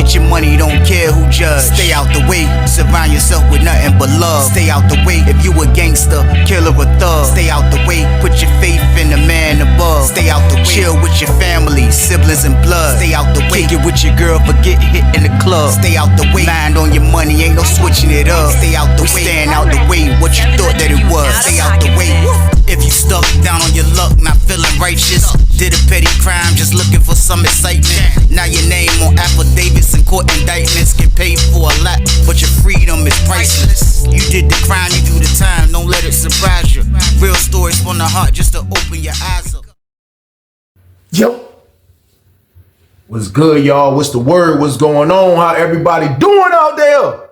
Get your money, don't care who judge. Stay out the way, surround yourself with nothing but love. Stay out the way, if you a gangster, killer or thug. Stay out the way, put your faith in the man above. Stay out the way, chill with your family, siblings and blood. Stay out the way, kick it with your girl, forget hit in the club. Stay out the way, mind on your money, ain't no switching it up. Stay out the way, stand out the way, what you thought that it was. Stay out the way. If you stuck down on your luck, not feeling righteous, did a petty crime, just looking for some excitement. Now your name on affidavits and court indictments, get paid for a lot, but your freedom is priceless. You did the crime, you do the time, don't let it surprise you. Real stories from the heart, just to open your eyes up. Yo, what's good, y'all? What's the word? What's going on? How everybody doing out there?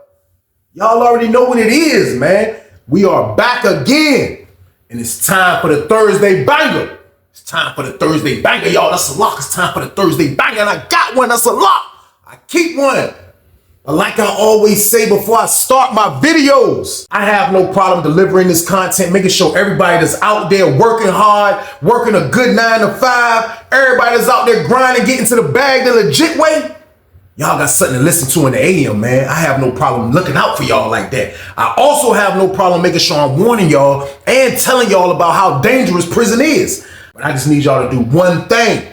Y'all already know what it is, man. We are back again. And it's time for the Thursday banger. It's time for the Thursday banger, y'all. That's a lock. It's time for the Thursday banger. And I got one. That's a lock. I keep one. But like I always say before I start my videos, I have no problem delivering this content, making sure everybody that's out there working hard, working a good 9 to 5, everybody that's out there grinding, getting to the bag the legit way, y'all got something to listen to in the AM, man. I have no problem looking out for y'all like that. I also have no problem making sure I'm warning y'all and telling y'all about how dangerous prison is. But I just need y'all to do one thing,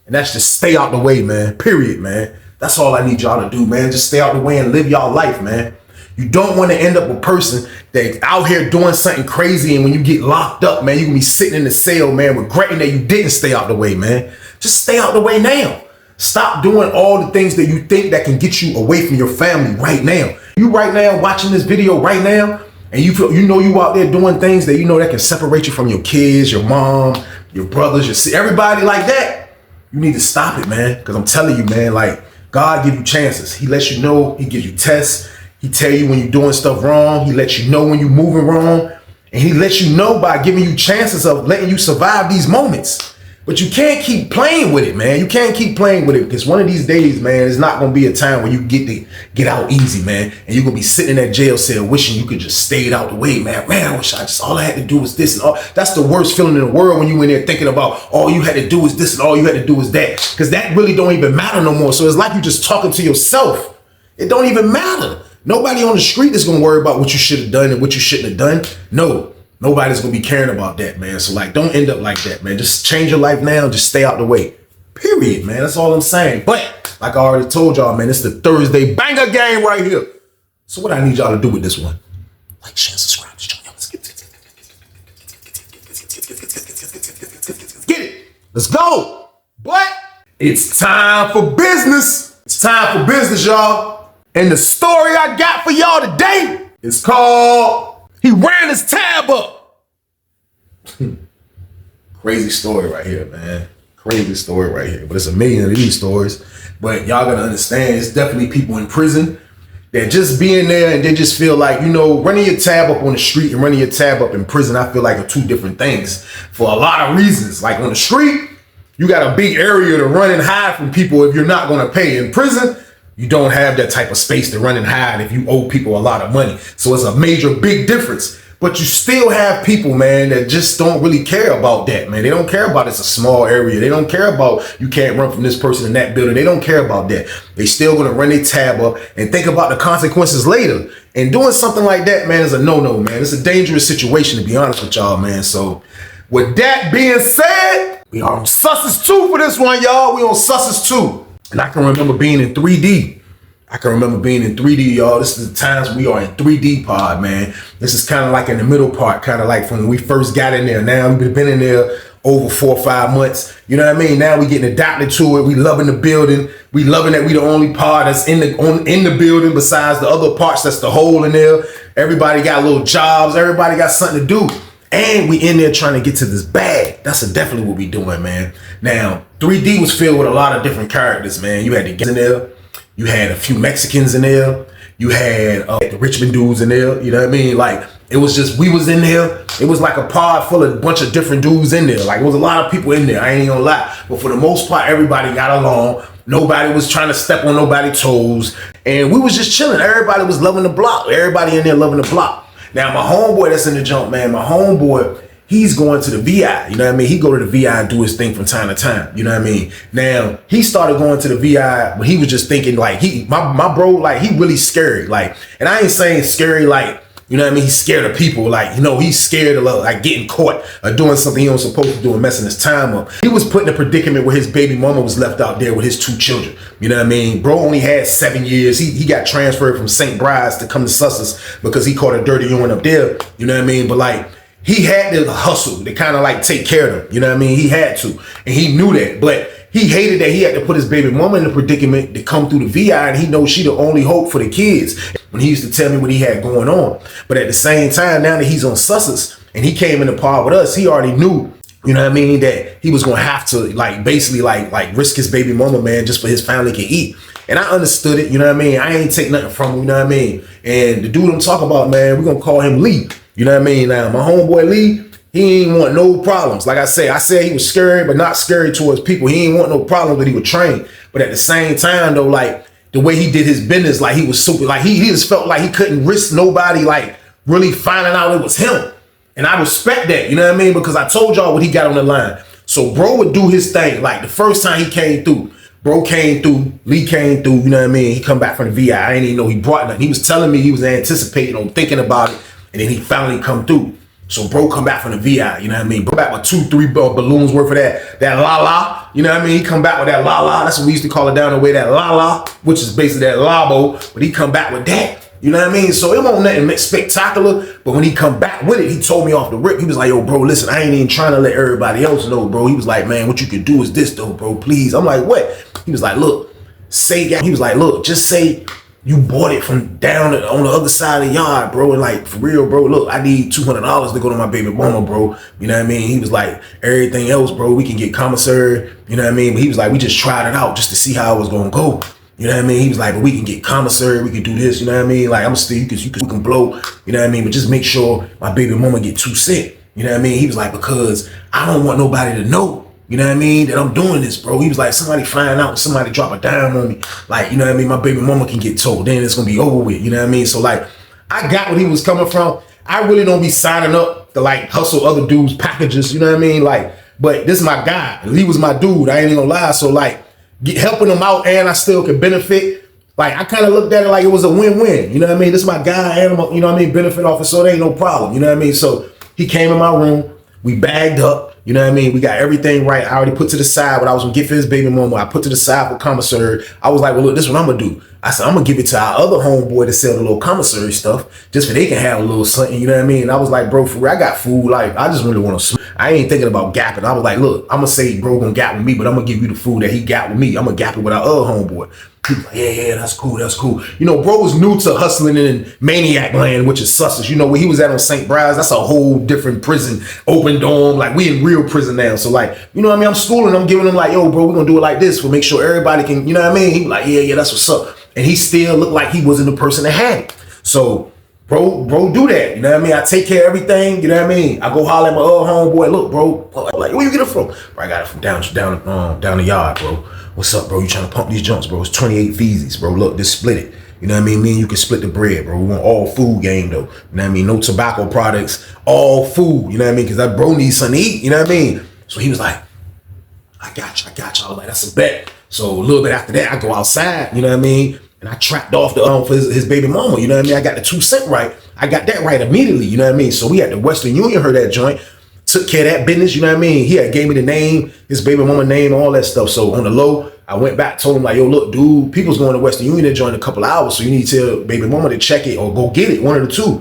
and that's just stay out the way, man. Period, man. That's all I need y'all to do, man. Just stay out the way and live y'all life, man. You don't want to end up a person that's out here doing something crazy, and when you get locked up, man, you can be sitting in the cell, man, regretting that you didn't stay out the way, man. Just stay out the way now. Stop doing all the things that you think that can get you away from your family right now. You right now watching this video right now, and you feel you out there doing things that that can separate you from your kids, your mom, your brothers, your everybody like that. You need to stop it, man. Because I'm telling you, man, like God give you chances. He lets you know. He gives you tests. He tell you when you're doing stuff wrong. He lets you know when you're moving wrong, and he lets you know by giving you chances of letting you survive these moments. But you can't keep playing with it, man. You can't keep playing with it, because one of these days, man, it's not going to be a time where you get out easy, man. And you're going to be sitting in that jail cell wishing you could just stay out the way, man. Man, I wish all I had to do was this and all. That's the worst feeling in the world, when you in there thinking about all you had to do is this and all you had to do is that. Because that really don't even matter no more. So it's like you just talking to yourself. It don't even matter. Nobody on the street is going to worry about what you should have done and what you shouldn't have done. No. Nobody's gonna be caring about that, man. So like, don't end up like that, man. Just change your life now. Just stay out the way. Period, man. That's all I'm saying. But like I already told y'all, man, it's the Thursday banger game right here. So what I need y'all to do with this one? Like, share, subscribe. Let's get it. Let's go. But it's time for business. It's time for business, y'all. And the story I got for y'all today is called He Ran His Tab Up. Crazy story right here, man. Crazy story right here. But it's a million of these stories. But y'all gotta understand, it's definitely people in prison that just being there and they just feel like, running your tab up on the street and running your tab up in prison, I feel like are two different things for a lot of reasons. Like on the street, you got a big area to run and hide from people if you're not gonna pay. In prison, you don't have that type of space to run and hide if you owe people a lot of money. So it's a major, big difference. But you still have people, man, that just don't really care about that, man. They don't care about it's a small area. They don't care about you can't run from this person in that building. They don't care about that. They still gonna run their tab up and think about the consequences later. And doing something like that, man, is a no-no, man. It's a dangerous situation, to be honest with y'all, man. So with that being said, we are on Susses 2 for this one, y'all. We on Susses 2. And I can remember being in 3D. Y'all. This is the times we are in 3D pod, man. This is kind of like in the middle part, kind of like from when we first got in there. Now we've been in there over 4 or 5 months. You know what I mean? Now we getting adapted to it. We loving the building. We loving that we the only pod that's in the building besides the other parts that's the hole in there. Everybody got little jobs. Everybody got something to do. And we in there trying to get to this bag. That's definitely what we doing, man. Now, 3D was filled with a lot of different characters, man. You had the guys in there. You had a few Mexicans in there. You had the Richmond dudes in there. You know what I mean? Like, it was just, we was in there. It was like a pod full of a bunch of different dudes in there. Like, it was a lot of people in there. I ain't gonna lie. But for the most part, everybody got along. Nobody was trying to step on nobody's toes. And we was just chilling. Everybody was loving the block. Everybody in there loving the block. Now, my homeboy that's in the jump, man, my homeboy, he's going to the VI, you know what I mean? He go to the VI and do his thing from time to time, you know what I mean? Now, he started going to the VI, but he was just thinking like, my bro, like, he really scary. Like, and I ain't saying scary like, you know what I mean? He's scared of people. Like, you know, he's scared of like getting caught or doing something he wasn't supposed to do and messing his time up. He was put in a predicament where his baby mama was left out there with his 2 children. You know what I mean? Bro only had 7 years. He got transferred from St. Bride's to come to Sussex because he caught a dirty one up there. You know what I mean? But like, he had to hustle to kind of like take care of them. You know what I mean? He had to. And he knew that. But he hated that he had to put his baby mama in a predicament to come through the VI, and he knows she the only hope for the kids. When he used to tell me what he had going on. But at the same time, now that he's on Sussex and he came in the pod with us, he already knew, you know what I mean, that he was gonna have to like basically like risk his baby mama, man, just for his family can eat. And I understood it, you know what I mean? I ain't take nothing from him, you know what I mean? And the dude I'm talking about, man, we're gonna call him Lee. You know what I mean? Now, my homeboy Lee, he ain't want no problems. Like I said he was scary, but not scary towards people. He ain't want no problems, but he would train. But at the same time, though, like the way he did his business, like he was super, like he just felt like he couldn't risk nobody like really finding out it was him. And I respect that, you know what I mean? Because I told y'all what he got on the line. So bro would do his thing. Like the first time he came through, bro came through, Lee came through, you know what I mean? He come back from the VI. I didn't even know he brought nothing. He was telling me he was anticipating on thinking about it. And then he finally come through. So bro come back from the VI, you know what I mean? Bro back with 2-3 balloons worth of that la-la, you know what I mean? He come back with that la-la, that's what we used to call it down the way, that la-la, which is basically that labo, but he come back with that, you know what I mean? So it won't nothing spectacular, but when he come back with it, he told me off the rip, he was like, yo, bro, listen, I ain't even trying to let everybody else know, bro. He was like, man, what you could do is this though, bro, please. I'm like, what? He was like, look, just say, you bought it from down on the other side of the yard, bro. And like, for real, bro, look, I need $200 to go to my baby mama, bro. You know what I mean? He was like, everything else, bro, we can get commissary. You know what I mean? But he was like, we just tried it out just to see how it was going to go. You know what I mean? He was like, but we can get commissary. We can do this. You know what I mean? Like, I'm still, you can blow. You know what I mean? But just make sure my baby mama get 2 cents. You know what I mean? He was like, because I don't want nobody to know. You know what I mean? That I'm doing this, bro. He was like, somebody find out, somebody drop a dime on me. Like, you know what I mean? My baby mama can get told. Then it's going to be over with. You know what I mean? So, like, I got what he was coming from. I really don't be signing up to, like, hustle other dudes' packages. You know what I mean? Like, but this is my guy. He was my dude. I ain't even gonna lie. So, like, helping him out and I still could benefit. Like, I kind of looked at it like it was a win-win. You know what I mean? This is my guy and, you know what I mean? Benefit off it. So, there ain't no problem. You know what I mean? So, he came in my room. We bagged up. You know what I mean? We got everything right. I already put to the side what I was going to get for his baby mama. I put to the side for commissary. I was like, well, look, this is what I'm going to do. I said, I'm going to give it to our other homeboy to sell the little commissary stuff just so they can have a little something. You know what I mean? And I was like, bro, for real, I got food. Like, I just really want to. I ain't thinking about gapping. I was like, look, I'm going to say bro going to gap with me, but I'm going to give you the food that he got with me. I'm going to gap it with our other homeboy. He was like, yeah, that's cool. You know, bro was new to hustling in Maniac Land, which is Sussex. You know, where he was at on St. Bride's, that's a whole different prison, open dorm. Like, we in real prison now. So, like, you know what I mean? I'm schooling, I'm giving him like, yo, bro, we're going to do it like this. We'll make sure everybody can, you know what I mean? He was like, yeah, that's what's up. And he still looked like he wasn't the person that had it. So, bro, do that. You know what I mean? I take care of everything. You know what I mean? I go holler at my other homeboy. Look, bro, I'm like, where you get it from? Bro, I got it from down the yard, bro. What's up, bro? You trying to pump these junks, bro? It's 28 feezies, bro. Look, just split it. You know what I mean? Me and you can split the bread, bro. We want all food game, though. You know what I mean? No tobacco products, all food. You know what I mean? Because that bro needs something to eat. You know what I mean? So he was like, I got you. I was like, that's a bet. So a little bit after that, I go outside. You know what I mean? And I trapped off the for his baby mama. You know what I mean? I got the 2 cent right. I got that right immediately. You know what I mean? So we at the Western Union heard that joint. Took care of that business, you know what I mean? He had gave me the name, his baby mama name, all that stuff. So on the low, I went back, told him like, yo, look, dude, people's going to Western Union to join in a couple hours. So you need to tell baby mama to check it or go get it, one of the two.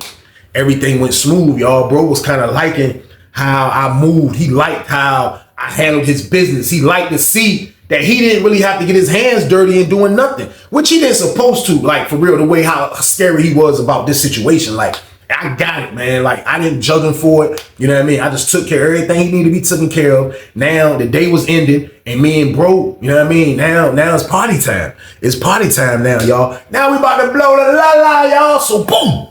Everything went smooth, y'all. Bro was kind of liking how I moved. He liked how I handled his business. He liked to see that he didn't really have to get his hands dirty and doing nothing, which he didn't supposed to, like, for real, the way how scary he was about this situation. Like, I got it, man. Like, I didn't judge him for it. You know what I mean? I just took care of everything he needed to be taken care of. Now the day was ending and me and bro, you know what I mean? Now it's party time. It's party time now, y'all. Now we about to blow the la-la, y'all. So boom.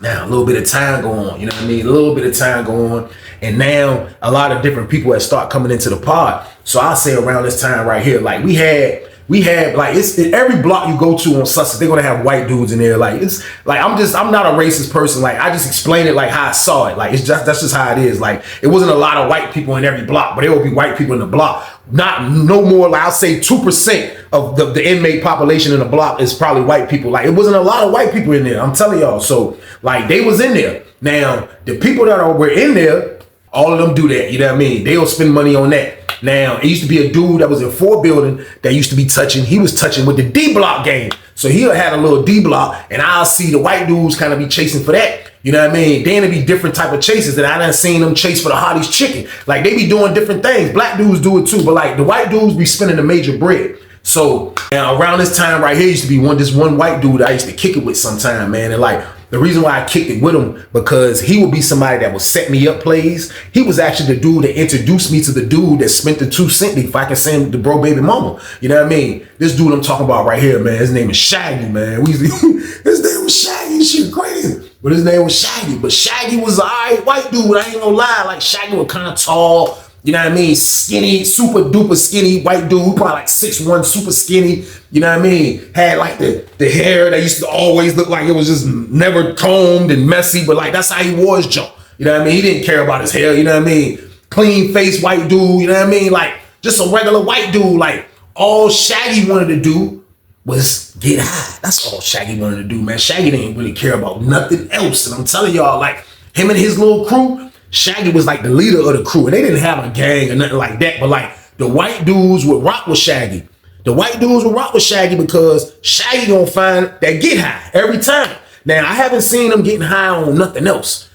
Now a little bit of time go on, you know what I mean? A little bit of time go on. And now a lot of different people have start coming into the pod. So I'll say around this time right here, like we had we have like it's in every block you go to on Sussex, they're gonna have white dudes in there. Like it's like I'm not a racist person. Like I just explain it like how I saw it. Like that's just how it is. Like it wasn't a lot of white people in every block, but there will be white people in the block. Not no more. Like I'll say 2% of the inmate population in the block is probably white people. Like it wasn't a lot of white people in there. I'm telling y'all. So like they was in there. Now the people that were in there, all of them do that. You know what I mean? They'll spend money on that. Now, it used to be a dude that was in 4 building that used to be touching. He was touching with the D block game. So he'll have a little D block, and I'll see the white dudes kind of be chasing for that. You know what I mean? Then it'd be different type of chases that I done seen them chase for the hottest chicken. Like they be doing different things. Black dudes do it too, but like the white dudes be spending the major bread. So now around this time right here used to be this one white dude I used to kick it with sometime, man. And like the reason why I kicked it with him, because he would be somebody that would set me up plays. He was actually the dude that introduced me to the dude that spent the 2 cent, if I can say him, the bro baby mama. You know what I mean? This dude I'm talking about right here, man, his name is Shaggy, man. His name was Shaggy, shit crazy. But his name was Shaggy. But Shaggy was an alright white dude, I ain't gonna lie. Like Shaggy was kind of tall, you know what I mean? Skinny, super duper skinny white dude, probably like 6'1", super skinny. You know what I mean? Had like the hair that used to always look like it was just never combed and messy, but like that's how he wore his junk. You know what I mean? He didn't care about his hair, you know what I mean? Clean face white dude, you know what I mean? Like just a regular white dude. Like all Shaggy wanted to do was get high. That's all Shaggy wanted to do, man. Shaggy didn't really care about nothing else. And I'm telling y'all, like him and his little crew, Shaggy was like the leader of the crew, and they didn't have a gang or nothing like that. But like the white dudes would rock with Shaggy. The white dudes would rock with Shaggy because Shaggy gonna find that get high every time. Now I haven't seen them getting high on nothing else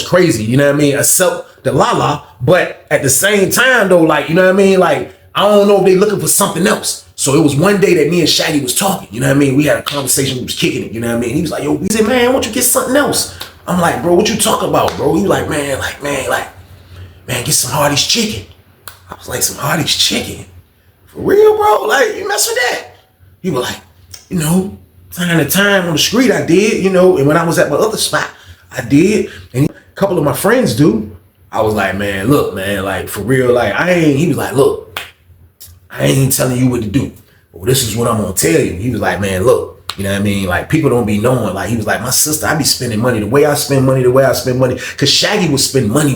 crazy. You know what I mean? Except the Lala. But at the same time though, like you know what I mean? Like I don't know if they looking for something else. So it was one day that me and Shaggy was talking. You know what I mean? We had a conversation. We was kicking it. You know what I mean? He was like, "Yo," he said, "Man, why don't you get something else?" I'm like, "Bro, what you talking about, bro?" He was like, man, get some Hardee's chicken. I was like, some Hardee's chicken? For real, bro? Like, you mess with that? He was like, you know, time to time on the street I did, you know, and when I was at my other spot, I did. And a couple of my friends do. I was like, man, look, man, like, for real, like, he was like, look, I ain't telling you what to do. But this is what I'm going to tell you. He was like, man, look. You know what I mean? Like people don't be knowing. Like he was like, my sister, I be spending money the way I spend money. Cause Shaggy would spend money.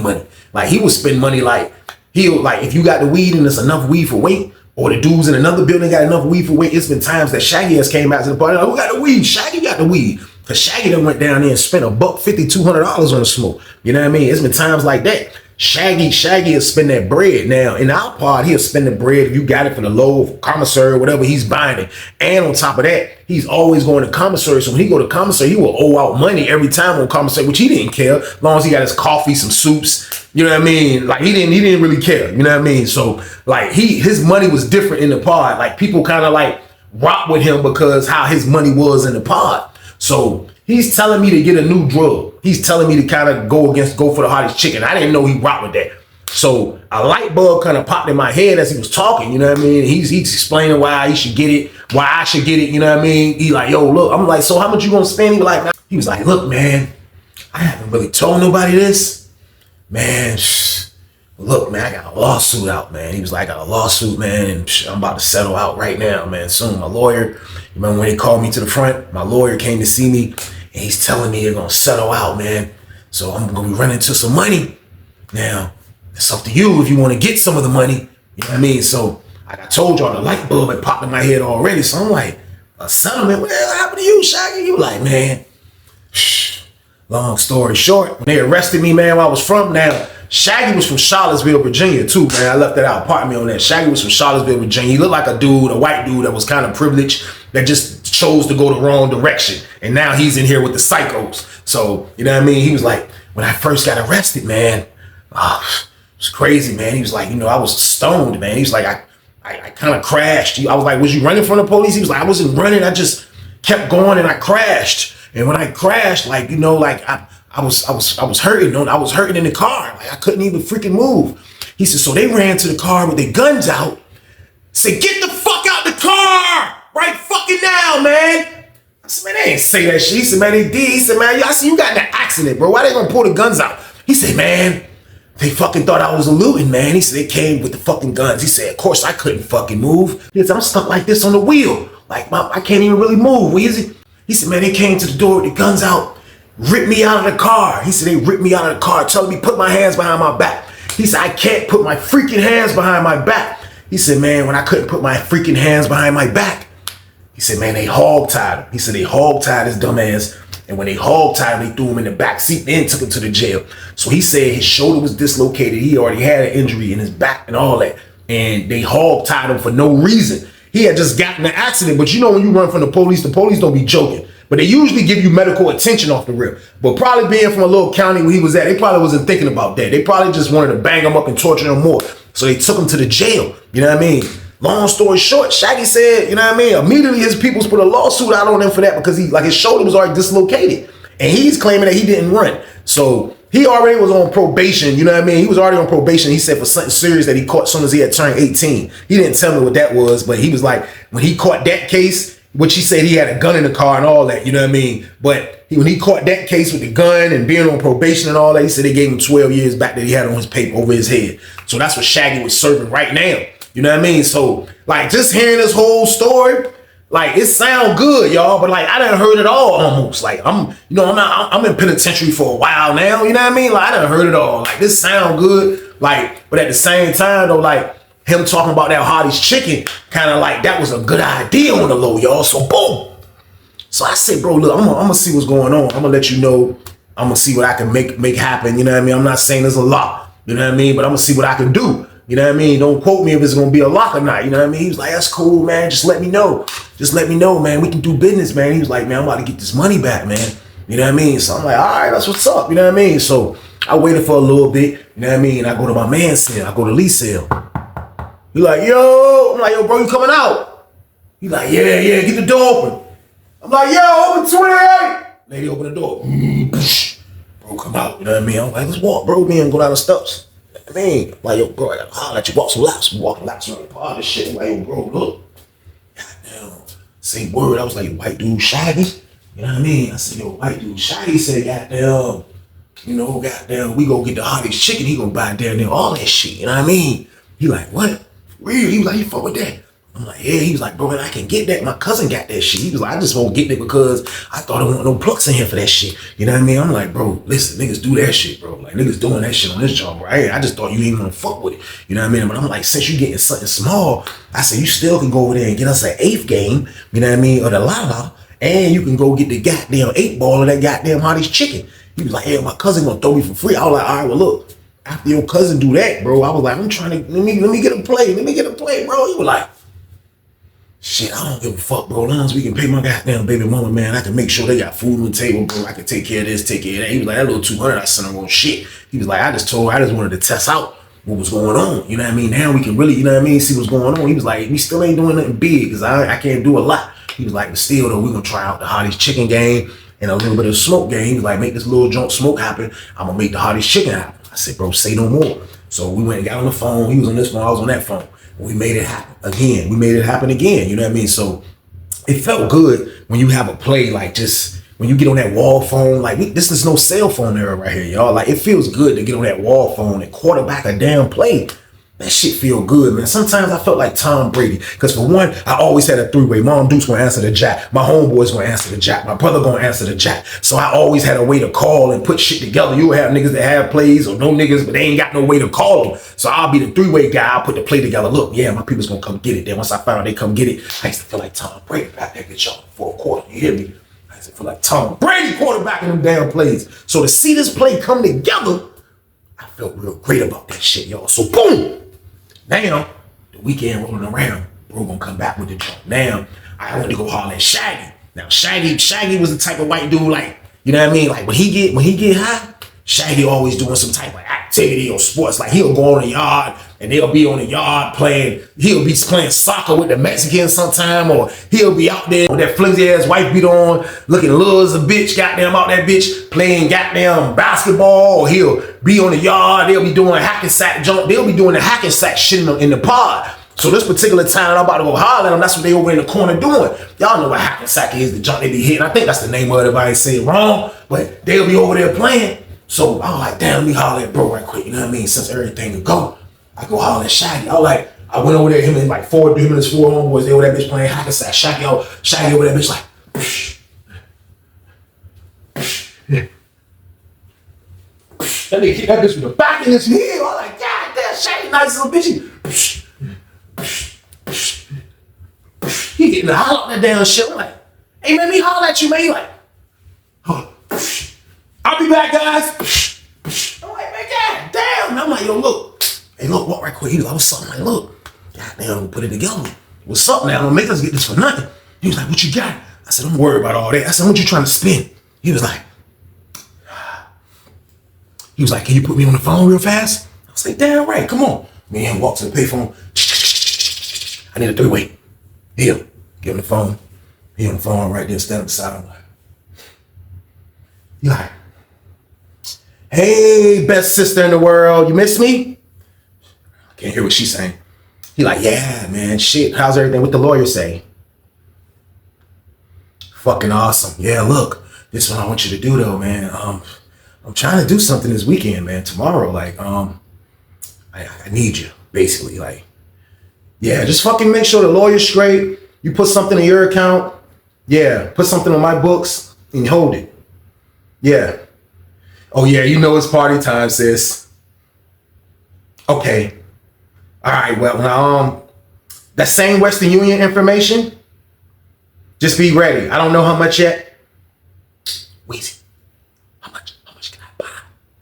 Like he would spend money like if you got the weed and there's enough weed for weight, or the dudes in another building got enough weed for weight. It's been times that Shaggy has came out to the party. Like, who got the weed? Shaggy got the weed. Cause Shaggy done went down there and spent $150, $200 on the smoke. You know what I mean? It's been times like that. Shaggy will spend that bread. Now, in our part, he'll spend the bread if you got it for the low commissary, whatever he's buying it. And on top of that, he's always going to commissary. So when he go to commissary, he will owe out money every time on commissary, which he didn't care. As long as he got his coffee, some soups, you know what I mean? Like he didn't really care, you know what I mean? So like his money was different in the pod. Like people kind of like rock with him because how his money was in the pod. So he's telling me to get a new drug. He's telling me to kind of go for the hottest chicken. I didn't know he rocked with that. So a light bulb kind of popped in my head as he was talking, you know what I mean? He's explaining why he should get it, why I should get it, you know what I mean? He like, yo, look, I'm like, so how much you gonna spend? He was like, look, man, I haven't really told nobody this. Man, look, man, I got a lawsuit out, man. He was like, I got a lawsuit, man, and I'm about to settle out right now, man. Soon, my lawyer, you remember when they called me to the front? My lawyer came to see me, and he's telling me they're gonna settle out, man. So I'm gonna be running into some money. Now, it's up to you if you wanna get some of the money. You know what I mean? So, like I told y'all, the light bulb had popped in my head already. So I'm like, a settlement? What the hell happened to you, Shaggy? You like, man, long story short, when they arrested me, man, where I was from now, Shaggy was from Charlottesville, Virginia, too, man. I left that out. Pardon me on that. Shaggy was from Charlottesville, Virginia. He looked like a white dude that was kind of privileged, that just chose to go the wrong direction. And now he's in here with the psychos. So, you know what I mean? He was like, when I first got arrested, man, it was crazy, man. He was like, you know, I was stoned, man. He was like, I kind of crashed. I was like, was you running from the police? He was like, I wasn't running. I just kept going and I crashed. And when I crashed, like, you know, like I was hurting. I was hurting in the car. Like I couldn't even freaking move. He said, so they ran to the car with their guns out. Said, get the fuck out the car right fucking now, man. I said, man, they ain't say that shit. He said, man, they did. He said, man, I see you got in an accident, bro. Why they gonna pull the guns out? He said, man, They fucking thought I was eluding, man. He said they came with the fucking guns. He said, of course I couldn't fucking move. He said, I'm stuck like this on the wheel. Like, I can't even really move. Weezy. He said, man, they came to the door with the guns out, ripped me out of the car. He said, they ripped me out of the car, telling me put my hands behind my back. He said, I can't put my freaking hands behind my back. He said, man, when I couldn't put my freaking hands behind my back, he said, man, they hog-tied him. He said, they hog-tied his dumb ass. And when they hog-tied him, they threw him in the back seat, then took him to the jail. So he said his shoulder was dislocated. He already had an injury in his back and all that. And they hog-tied him for no reason. He had just gotten in an accident. But you know when you run from the police don't be joking. But they usually give you medical attention off the rip. But probably being from a little county where he was at, they probably wasn't thinking about that. They probably just wanted to bang him up and torture him more. So they took him to the jail. You know what I mean? Long story short, Shaggy said, you know what I mean? Immediately his peoples put a lawsuit out on him for that because his shoulder was already dislocated. And he's claiming that he didn't run. So he already was on probation, you know what I mean? He was already on probation. He said for something serious that he caught as soon as he had turned 18. He didn't tell me what that was, but he was like, when he caught that case, which he said he had a gun in the car and all that, you know what I mean? But when he caught that case with the gun and being on probation and all that, he said they gave him 12 years back that he had on his paper over his head. So that's what Shaggy was serving right now. You know what I mean? So, like, just hearing this whole story, like, it sound good, y'all, but like, I done heard it all almost. Like, I'm in penitentiary for a while now, you know what I mean? Like, I done heard it all. Like, this sound good, like, but at the same time, though, like, him talking about that Hardee's chicken, kind of like, that was a good idea on the low, y'all. So, boom. So I said, bro, look, I'm gonna see what's going on. I'm gonna let you know. I'm gonna see what I can make happen, you know what I mean? I'm not saying there's a lot, you know what I mean? But I'm gonna see what I can do. You know what I mean? Don't quote me if it's gonna be a lock or not. You know what I mean? He was like, that's cool, man. Just let me know. Just let me know, man. We can do business, man. He was like, man, I'm about to get this money back, man. You know what I mean? So I'm like, all right, that's what's up. You know what I mean? So I waited for a little bit. You know what I mean? I go to my man's cell. I go to Lee's cell. He like, yo. I'm like, yo, bro, you coming out? He like, yeah, get the door open. I'm like, yo, open 28. Lady, open the door. Bro, come out. You know what I mean? I'm like, let's walk, bro. Me and go down the steps. I mean, like, yo, bro, I gotta holler at you. Walk some laps. Walking laps on the part of this shit. Like, yo, bro, look. Goddamn. Same word. I was like, white dude, Shaggy. You know what I mean? I said, yo, white dude, Shaggy said, goddamn, you know, goddamn, we go get the Hardee's chicken. He gonna buy down there all that shit. You know what I mean? He like, what? Real? He was like, you fuck with that? I'm like, yeah. He was like, bro, man, I can get that. My cousin got that shit. He was like, I just won't get it because I thought there wasn't no plucks in here for that shit. You know what I mean? I'm like, bro, listen, niggas do that shit, bro. Like, niggas doing that shit on this job, bro. I just thought you ain't gonna fuck with it. You know what I mean? But I'm like, since you getting something small, I said, you still can go over there and get us an 8th game, you know what I mean? Or the la-la, and you can go get the goddamn 8 ball of that goddamn Hardee's chicken. He was like, hey, my cousin gonna throw me for free. I was like, all right, well, look, after your cousin do that, bro, I was like, I'm trying to, let me get a play. Let me get a play, bro. He was like, shit, I don't give a fuck, bro. As long as we can pay my goddamn baby mama, man, I can make sure they got food on the table, bro. I can take care of this, take care of that. He was like, that little 200 I sent him on shit. He was like, I just wanted to test out what was going on. You know what I mean? Now we can really, you know what I mean, see what's going on. He was like, we still ain't doing nothing big because I can't do a lot. He was like, but still, though, we're going to try out the Hardee's chicken game and a little bit of smoke game. He was like, make this little junk smoke happen. I'm going to make the Hardee's chicken happen. I said, bro, say no more. So we went and got on the phone. He was on this phone. I was on that phone. We made it happen again. We made it happen again. You know what I mean? So it felt good when you have a play, like just when you get on that wall phone, like this is no cell phone era right here, y'all. Like it feels good to get on that wall phone and quarterback a damn play. That shit feel good, man. Sometimes I felt like Tom Brady. Because for one, I always had a 3-way. Mom Duke's gonna answer the jack. My homeboy's gonna answer the jack. My brother gonna answer the jack. So I always had a way to call and put shit together. You'll have niggas that have plays or no niggas, but they ain't got no way to call them. So I'll be the 3-way guy. I'll put the play together. Look, yeah, my people's gonna come get it. Then once I found out they come get it, I used to feel like Tom Brady back there get y'all for a quarter. You hear me? I used to feel like Tom Brady quarterbacking them damn plays. So to see this play come together, I felt real great about that shit, y'all. So boom! Now, the weekend rolling around, bro gonna come back with the joke. Now, I went to go holler at Shaggy. Now, Shaggy was the type of white dude, like, you know what I mean? Like, when he get high, Shaggy always doing some type of activity or sports. Like, he'll go on the yard, and they'll be on the yard he'll be playing soccer with the Mexicans sometime, or he'll be out there with that flimsy-ass wife beat on, looking little as a bitch, goddamn out that bitch, playing goddamn basketball, or he'll be on the yard, they'll be doing hack and sack jump, they'll be doing the hack and sack shit in the pod. So this particular time, I'm about to go holler at them, that's what they over in the corner doing. Y'all know what hack and sack is, the jump they be hitting. I think that's the name of it if I ain't say it wrong, but they'll be over there playing. So I was like, damn, let me holler at bro right quick. You know what I mean? Since everything to go, I go holler at Shaggy. I went over there, him and like him and his four homeboys, they over that bitch playing hack and sack. Shaggy over that bitch like, psh, psh, yeah. That nigga hit that bitch with the back in his heel. I'm like, God damn, Shaggy, nice little bitch. Psh, psh, psh, psh. He getting the holler on that damn shit. I'm like, hey man, me holler at you, man. He like, oh, psh. I'll be back, guys. Psh, psh. I'm like, man, God damn. And I'm like, yo, look. Hey, look, walk right quick. He was like, what's up? I'm like, look, goddamn, put it together. What's up now? Don't make us get this for nothing. He was like, what you got? I said, don't worry about all that. I said, what you trying to spend? He was like, can you put me on the phone real fast? I was like, damn right, come on. Me and him walk to the payphone. I need a three-way. Here, give him the phone. He on the phone right there, standing beside him. He like, hey, best sister in the world, you miss me? I can't hear what she's saying. He like, yeah, man, shit, how's everything? What the lawyer say? Fucking awesome. Yeah, look, this is what I want you to do though, man. I'm trying to do something this weekend, man. Tomorrow, like, I need you, basically. Like, yeah, just fucking make sure the lawyer's straight. You put something in your account. Yeah, put something on my books and hold it. Yeah. Oh yeah, you know it's party time, sis. Okay. All right, well, now, that same Western Union information, just be ready. I don't know how much yet. Weezy. How much can I buy?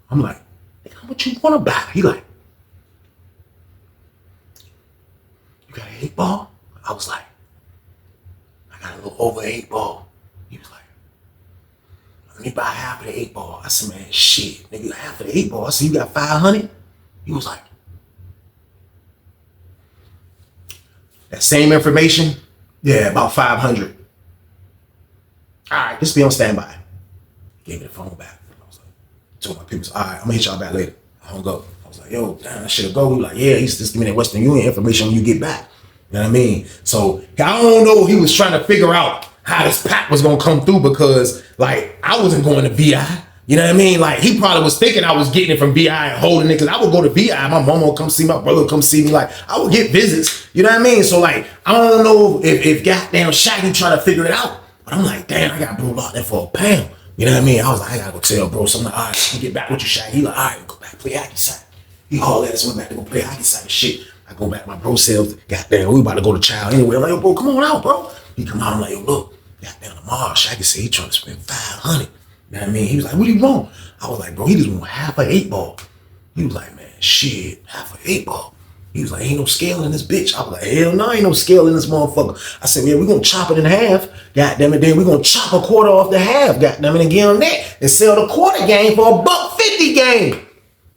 I'm like, hey, how much you want to buy? He like, you got an 8-ball? I was like, I got a little over 8-ball. He was like, let me buy half of the 8-ball. I said, man, shit, nigga, half of the 8-ball. I said, you got 500? He was like, that same information? Yeah, about 500. All right, just be on standby. He gave me the phone back. I was like, told my people, all right, I'm gonna hit y'all back later. I hung up. I was like, yo, damn, I should have go. He was like, yeah, he's just giving me that Western Union information when you get back. You know what I mean? So I don't know if he was trying to figure out how this pack was gonna come through because like I wasn't going to VI. You know what I mean? Like he probably was thinking I was getting it from VI and holding it because I would go to VI. My mom would come see my brother would come see me. Like I would get visits. You know what I mean? So like I don't know if goddamn Shaggy trying to figure it out. But I'm like, damn, I got bro locked in for £1. You know what I mean? I was like, I gotta go tell bro. So I'm like, all right, I'll get back with you, Shaggy. He like, all right, go back play hockey side. He hauled at us, went back to go play hockey side and shit. I go back, my bro says, goddamn, we about to go to Child anyway. I'm like, yo, bro, come on out, bro. He come out, I'm like, yo, look, goddamn, tomorrow, Shaggy said he trying to spend 500. You know what I mean? He was like, what do you want? I was like, bro, he just want half an 8-ball. He was like, man, shit, half an 8-ball. He was like, ain't no scale in this bitch. I was like, hell no, ain't no scale in this motherfucker. I said, yeah, we're gonna chop it in half. Goddamn it, then we're gonna chop a quarter off the half, goddamn it, and get on that and sell the quarter game for $1.50 game.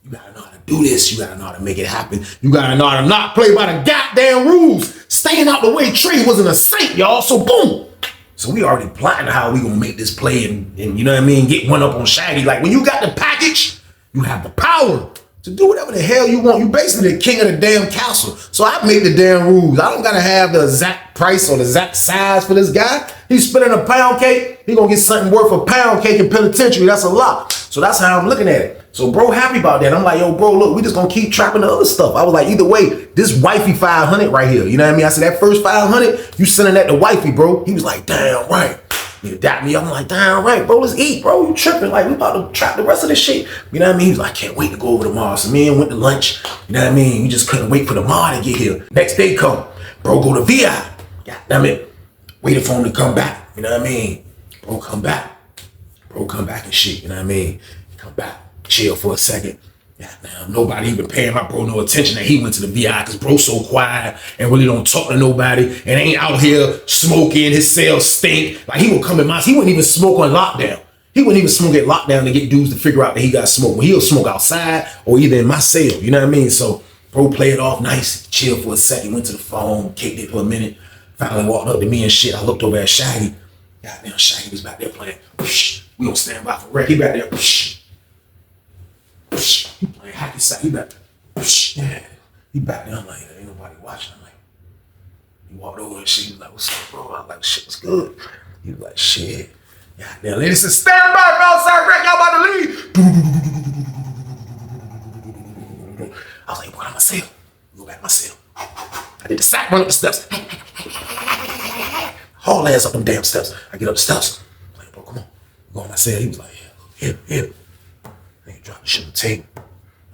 You gotta know how to do this. You gotta know how to make it happen. You gotta know how to not play by the goddamn rules. Staying out the way, Trey wasn't a saint, y'all. So boom. So we already plotting how we gonna make this play and you know what I mean, get one up on Shaggy. Like when you got the package, you have the power to do whatever the hell you want. You basically the king of the damn castle. So I make the damn rules. I don't gotta have the exact price or the exact size for this guy. He's spending a pound cake. He gonna get something worth a pound cake in penitentiary. That's a lot. So that's how I'm looking at it. So bro happy about that. I'm like, yo, bro, look, we just gonna keep trapping the other stuff. I was like, either way, this wifey 500 right here. You know what I mean? I said that first 500, you sending that to wifey, bro. He was like, damn right. He dapped me up. I'm like, damn right, bro, let's eat, bro. You tripping? Like, we about to trap the rest of this shit. You know what I mean? He was like, I can't wait to go over tomorrow. So me and went to lunch. You know what I mean? We just couldn't wait for the ma to get here. Next day come. Bro, go to VI. God damn it. Waited for him to come back. You know what I mean? Bro, come back. Bro, come back and shit. You know what I mean? Come back. Chill for a second. Goddamn, nobody even paying my bro no attention that he went to the VI because bro so quiet and really don't talk to nobody and ain't out here smoking. His cells stink. Like he would come in my, he wouldn't even smoke on lockdown. He wouldn't even smoke at lockdown to get dudes to figure out that he got smoke. He'll smoke outside or either in my cell. You know what I mean? So bro played it off nice, chill for a second, went to the phone, kicked it for a minute, finally walked up to me and shit. I looked over at Shaggy. Goddamn, Shaggy was back there playing. We don't stand by for wreck. He back there. He playing hacky sack. He back there. Yeah. He back there. I'm like, ain't nobody watching. I'm like, he walked over and shit. He was like, what's up, bro? I was like, shit was good. He was like, shit. Goddamn, lady said, stand by, outside, Rick, y'all about to leave. I was like, what am I cell? Go back to my cell. I did the sack, run up the steps. Haul ass up them damn steps. I get up the steps. I'm like, bro, come on. Go on my cell. He was like, here. Nigga dropped the shit on the table.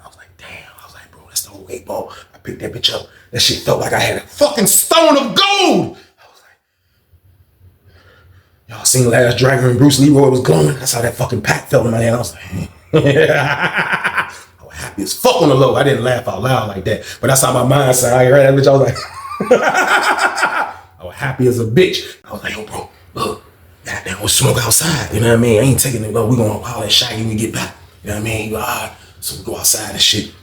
I was like, damn. I was like, bro, that's the whole 8-ball. I picked that bitch up. That shit felt like I had a fucking stone of gold. I was like, y'all seen the last Dragon when Bruce Leroy was glowing? That's how that fucking pack felt in my hand. I was like, I was happy as fuck on the low. I didn't laugh out loud like that. But that's how my mind said. I read that bitch. I was like, I was happy as a bitch. I was like, yo, bro, look, goddamn, we'll smoke outside. You know what I mean? I ain't taking it, but we gonna holler at Shaggy when we get back. You know what I mean? All right. So we go outside and shit.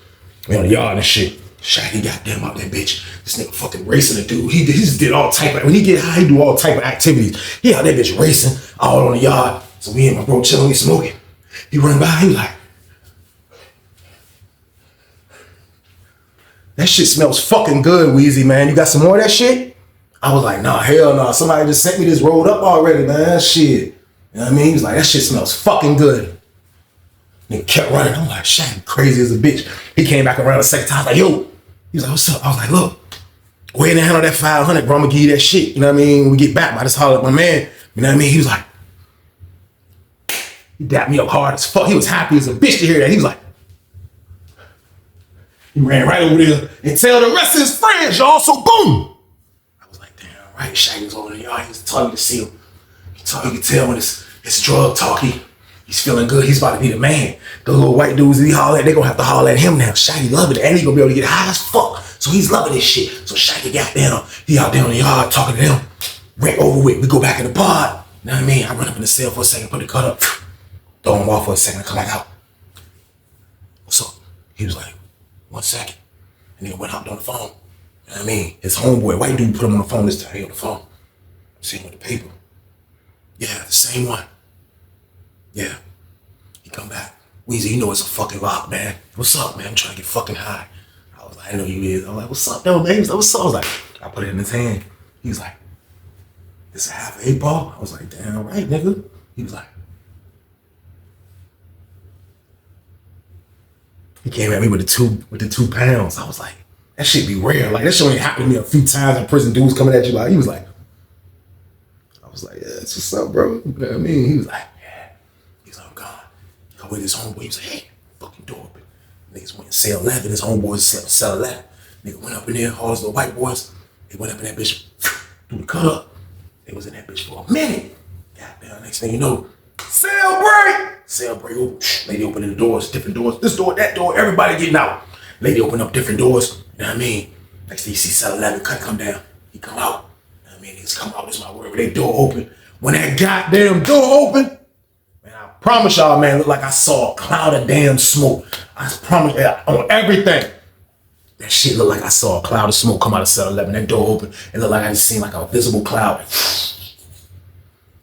We on the yard and shit. Shaggy goddamn out that bitch. This nigga fucking racing the dude. He just did all type of, when he get high, he do all type of activities. He out that bitch racing all on the yard. So we and my bro chilling, we smoking. He run by, he like, that shit smells fucking good, Weezy, man. You got some more of that shit? I was like, nah, hell no. Somebody just sent me this rolled up already, man. Shit. You know what I mean? He was like, that shit smells fucking good. Nigga kept running. I'm like, Shaggy crazy as a bitch. He came back around the second time, like, yo. He was like, what's up? I was like, look, go ahead and handle that 500, bro. I'm gonna give you that shit. You know what I mean? When we get back, I just holler at my man. You know what I mean? He was like, he dapped me up hard as fuck. He was happy as a bitch to hear that. He was like, he ran right over there and tell the rest of his friends, y'all, so boom. I was like, damn, right, Shaggy's over there, y'all. He was telling me to see him. You can tell when it's drug talk, he's feeling good. He's about to be the man. The little white dudes that he holler at, they gonna have to holler at him now. Shaggy loving it, and he gonna be able to get high as fuck. So he's loving this shit. So Shaggy got down, he out there in the yard talking to them. Ran over with, we go back in the pod. You know what I mean? I run up in the cell for a second, put the cut up, throw him off for a second, come back out. What's up? He was like, 1 second. And then went out on the phone. You know what I mean? His homeboy, white dude, put him on the phone this time. He on the phone. See him with the paper. Yeah, the same one. Yeah. He come back. Weezy, you know it's a fucking lock, man. What's up, man? I'm trying to get fucking high. I was like, I know you is. I was like, what's up, though, man? He was like, what's up? I was like, I put it in his hand. He was like, this a half 8-ball? I was like, damn right, nigga. He was like, he came at me with the 2 pounds. I was like, that shit be rare. Like, that shit only happened to me a few times in prison. Dudes coming at you like, he was like, I was like, yeah, that's what's up, bro. You know what I mean? He was like, yeah. He was like, I'm gone. He go with his homeboy. He was like, hey, fucking door open. Niggas went in cell 11. His homeboys cell 11. Nigga went up in there, all those little white boys. They went up in that bitch, threw the cut up. They was in that bitch for a minute. Goddamn, next thing you know, cell break. Cell break open. Lady opening the doors, different doors. This door, that door, everybody getting out. Lady open up different doors. You know what I mean? Next thing you see cell 11, cut come down. He come out. You know what I mean? Niggas come out, this is my word. They door open. When that goddamn door open, man, I promise y'all, man, look like I saw a cloud of damn smoke. I promise you, on everything. That shit looked like I saw a cloud of smoke come out of cell 11. That door open. It looked like I just seen like a visible cloud.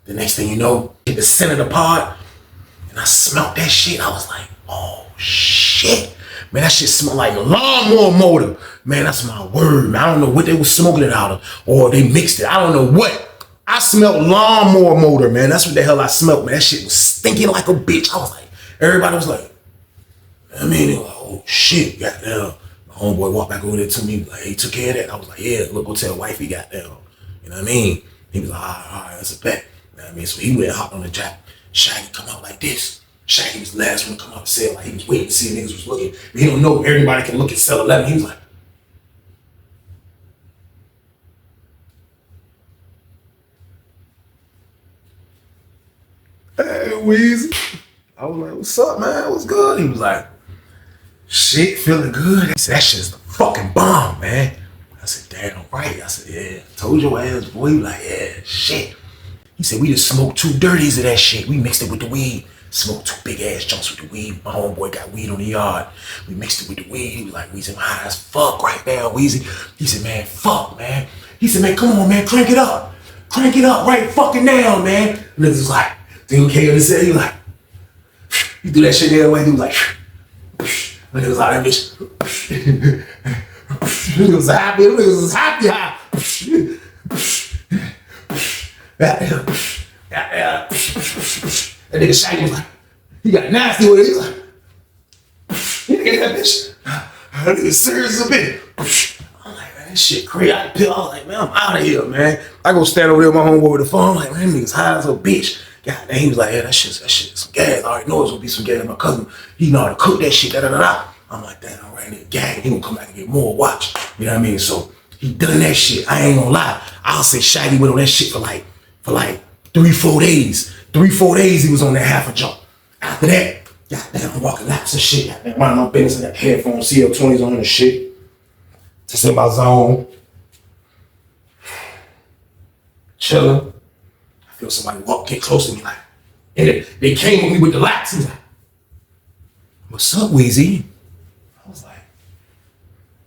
The next thing you know, hit the center of the pod, and I smelled that shit. I was like, oh shit. Man, that shit smelled like lawnmower motor. Man, that's my word, man. I don't know what they was smoking it out of, or they mixed it. I don't know what. I smelled lawnmower motor, man. That's what the hell I smelled, man. That shit was stinking like a bitch. I was like, everybody was like, I mean, they were like, oh shit, goddamn. My homeboy walked back over there to me, like, hey, you took care of that? I was like, yeah, look, go tell wifey, goddamn. You know what I mean? He was like, all right, that's a bet. You know what I mean? So he went hopped on the jack. Shaggy come out like this. Shaggy was the last one to come out and say, like, he was waiting to see if niggas was looking. But he don't know everybody can look at cell 11. He was like, hey, Weezy. I was like, what's up, man? What's good? He was like, shit, feeling good. He said, that shit's the fucking bomb, man. I said, damn right. I said, yeah, told your ass, boy. He was like, yeah, shit. He said, we just smoked 2 dirties of that shit. We mixed it with the weed. Smoked 2 big ass joints with the weed. My homeboy got weed on the yard. We mixed it with the weed. He was like, Weezy, I'm high as fuck right now, Weezy. He said, man, fuck, man. He said, man, come on, man, crank it up. Crank it up right fucking now, man. And niggas was like, dude came in and said, he was like, you do that shit the other way. He was like, niggas was like, that bitch. Niggas was happy. Niggas was happy. That nigga Shaggy was like, he got nasty with it. He's like, you nigga that bitch. That nigga serious as a bitch. I'm like, man, this shit crazy. I was like, man, I'm out of here, man. I go stand over there with my homeboy with the phone. I'm like, man, niggas high as a bitch. God damn, he was like, yeah, that shit some gas. I already know it's gonna be some gas. My cousin, he know how to cook that shit, I'm like, damn, all right, nigga, gang, he gonna come back and get more watch. You know what I mean? So he done that shit. I ain't gonna lie. I'll say Shaggy went on that shit for like 3-4 days. 3-4 days he was on that half a jump. After that, goddamn, I'm walking laps and shit. Goddamn, minding my business. I got headphones, CL20s on and shit. Just in my zone. Chilling. I feel somebody get close to me like, and they came with me with the laps. He was like, what's up, Weezy? I was like,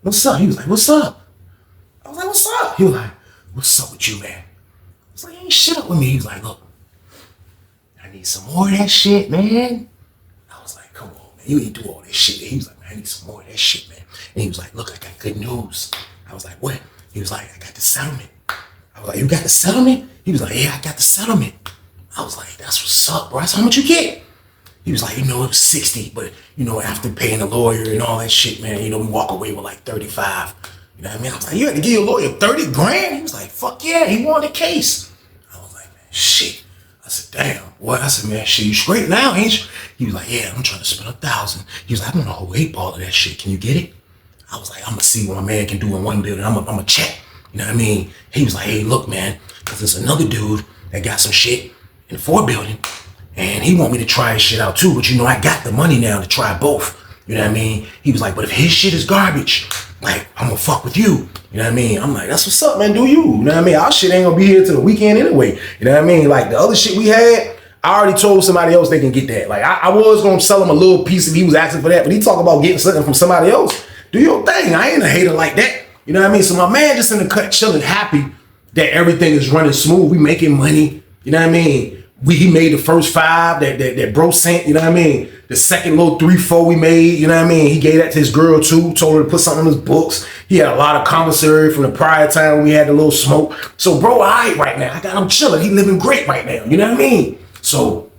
what's up? He was like, what's up? I was like, what's up? He was like, what's up with you, man? I was like, ain't shit up with me. He was like, look, I need some more of that shit, man. I was like, come on, man. You ain't do all that shit. He was like, man, I need some more of that shit, man. And he was like, look, I got good news. I was like, what? He was like, I got the settlement. I was like, you got the settlement? He was like, yeah, I got the settlement. I was like, that's what's up, bro. That's how much you get. He was like, it was 60, but after paying the lawyer and all that shit, man, we walk away with like 35. You know what I mean? I was like, you had to give your lawyer 30 grand? He was like, fuck yeah, he won the case. I was like, man, shit. I said, damn, what? I said, man, shit, you straight now, ain't you? He was like, yeah, I'm trying to spend 1,000. He was like, I want a whole 8 ball of that shit. Can you get it? I was like, I'm gonna see what my man can do in one building. I'm gonna check. You know what I mean? He was like, hey, look, man, because there's another dude that got some shit in the 4 building, and he want me to try his shit out too, but I got the money now to try both. You know what I mean? He was like, but if his shit is garbage, like, I'm gonna fuck with you. You know what I mean? I'm like, that's what's up, man, do you? You know what I mean? Our shit ain't gonna be here till the weekend anyway. You know what I mean? Like, the other shit we had, I already told somebody else they can get that. Like, I was gonna sell him a little piece if he was asking for that, but he talk about getting something from somebody else. Do your thing. I ain't a hater like that. You know what I mean? So my man just in the cut chilling, happy that everything is running smooth. We making money. You know what I mean? He made the first 5 that bro sent, you know what I mean? The second little 3-4 we made, you know what I mean? He gave that to his girl too, told her to put something in his books. He had a lot of commissary from the prior time when we had the little smoke. So bro, all right right now. I got him chilling. He living great right now. You know what I mean? So,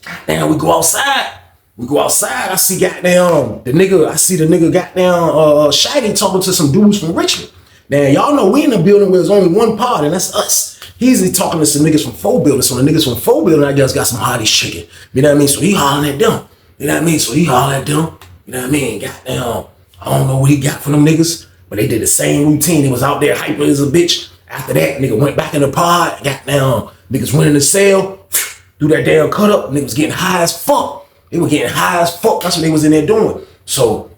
goddamn, we go outside. I see goddamn the nigga goddamn Shaggy talking to some dudes from Richmond. Now, y'all know we in a building where there's only one pod, and that's us. He's talking to some niggas from 4 buildings. So the niggas from 4 building, I guess, got some hotties chicken. You know what I mean? So he hollering at them. You know what I mean? You know what I mean? Goddamn, I don't know what he got from them niggas, but they did the same routine. They was out there hyper as a bitch. After that, nigga went back in the pod. Goddamn, niggas went in the cell, do that damn cut up. Niggas getting high as fuck. They were getting high as fuck. That's what they was in there doing. So,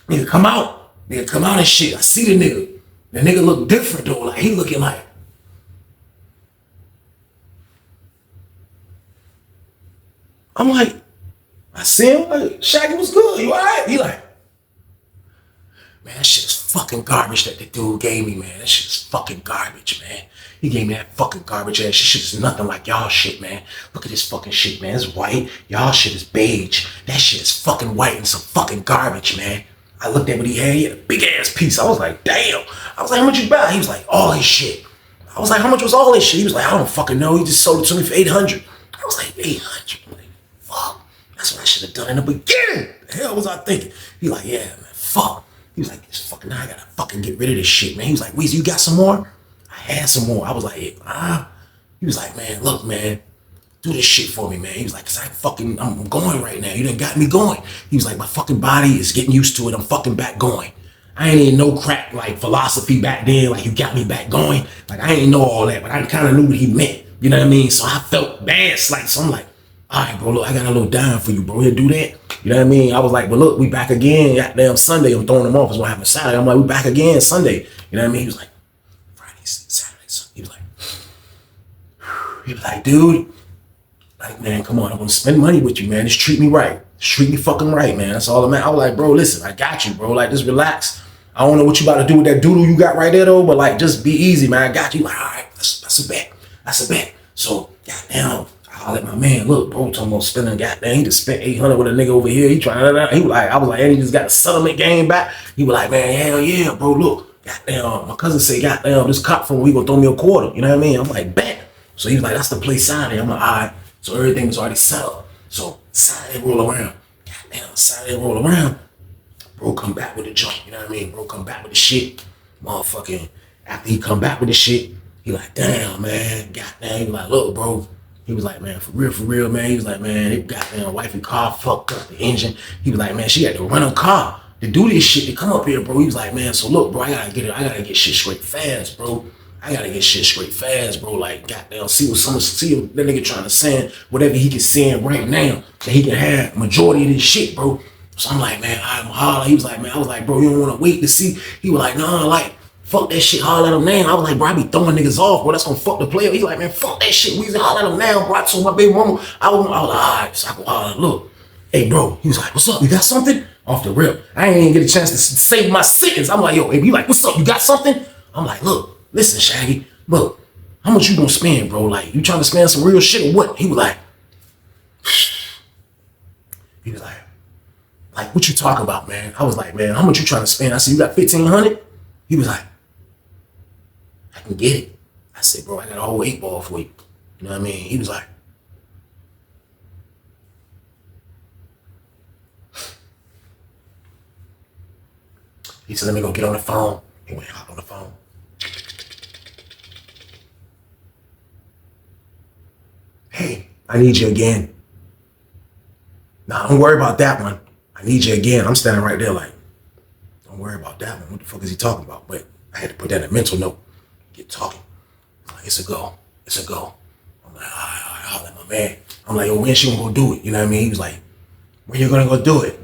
nigga come out and shit. I see the nigga. The nigga look different though. Like, he looking like, I'm like, I see him, like, Shaggy was good. You all right? He like, man, that shit is fucking garbage that the dude gave me, man. That shit is fucking garbage, man. He gave me that fucking garbage ass shit. Is nothing like y'all shit, man. Look at this fucking shit, man. It's white. Y'all shit is beige. That shit is fucking white and some fucking garbage, man. I looked at what he had. He had a big ass piece. I was like, damn. I was like, how much you buy? He was like, all his shit. I was like, how much was all his shit? He was like, I don't fucking know. He just sold it to me for 800. I was like, 800. I'm like, fuck. That's what I should have done in the beginning. The hell was I thinking? He like, yeah, man, fuck. He was like, this fucking, I gotta fucking get rid of this shit, man. He was like, Weezy, you got some more? I had some more. I was like, He was like, man, look, man, do this shit for me, man. He was like, cause I'm going right now. You done got me going. He was like, my fucking body is getting used to it. I'm fucking back going. I ain't even no crack like philosophy back then. Like, you got me back going. Like, I ain't know all that, but I kind of knew what he meant. You know what I mean? So I felt bad. So I'm like, all right, bro, look, I got a little dime for you, bro. Here, do that. You know what I mean? I was like, but look, we back again. Goddamn Sunday. I'm throwing them off. It's what happened Saturday. I'm like, we back again Sunday. You know what I mean? He was like, Friday, Saturday, Sunday. He was like, dude, like, man, come on. I'm going to spend money with you, man. Just treat me right. Just treat me fucking right, man. That's all I'm at. I was like, bro, listen, I got you, bro. Like, just relax. I don't know what you about to do with that doodle you got right there, though, but like, just be easy, man. I got you. Like, all right, that's a bet. That's a bet. So, goddamn, I'll let my man look, bro, talking about spending, goddamn, he just spent 800 with a nigga over here. He trying to, he was like, I was like, and he just got a settlement game back. He was like, man, hell yeah, bro, look, goddamn, my cousin said, goddamn, this cop from we gonna throw me a quarter. You know what I mean? I'm like, bet. So he was like, that's the play Saturday. I'm like, all right. So everything was already set up. So Saturday roll around. Goddamn, Saturday roll around. Bro come back with the joint, you know what I mean? Bro come back with the shit. Motherfucking, after he come back with the shit, he like, damn, man. Goddamn, he was like, look, bro. He was like, man, for real, man. He was like, man, they goddamn wifey car fucked up the engine. He was like, man, she had to run her car to do this shit to come up here, bro. He was like, man, so look, bro, I gotta get shit straight fast, bro. Like, goddamn, see what that nigga trying to send whatever he can send right now that he can have majority of this shit, bro. So I'm like, man, I'm holler. He was like, man, I was like, bro, you don't want to wait to see. He was like, nah, like, fuck that shit, holler at him now. I was like, bro, I be throwing niggas off, bro. That's gonna fuck the player. He like, man, fuck that shit. Weezy, holler at him now, bro. I told my baby mama, I was like, all right, so I go holler. Look, hey, bro. He was like, what's up? You got something? Off the rip. I ain't even get a chance to save my sentence. I'm like, yo, hey, he like, what's up? You got something? I'm like, look, listen, Shaggy, look, how much you gonna spend, bro? Like, you trying to spend some real shit or what? He was like, what you talking about, man? I was like, man, how much you trying to spend? I said, you got 1,500? He was like, I can get it. I said, bro, I got a whole 8-ball for you. You know what I mean? He was like, he said, let me go get on the phone. He went hop on the phone. Hey, I need you again. Nah, don't worry about that one. I need you again. I'm standing right there like, don't worry about that one. What the fuck is he talking about? But I had to put that in a mental note. Get talking. I'm like, it's a go. I'm like, all right, holler at my man. I'm like, yo, when she gonna go do it? You know what I mean? He was like, when you gonna go do it?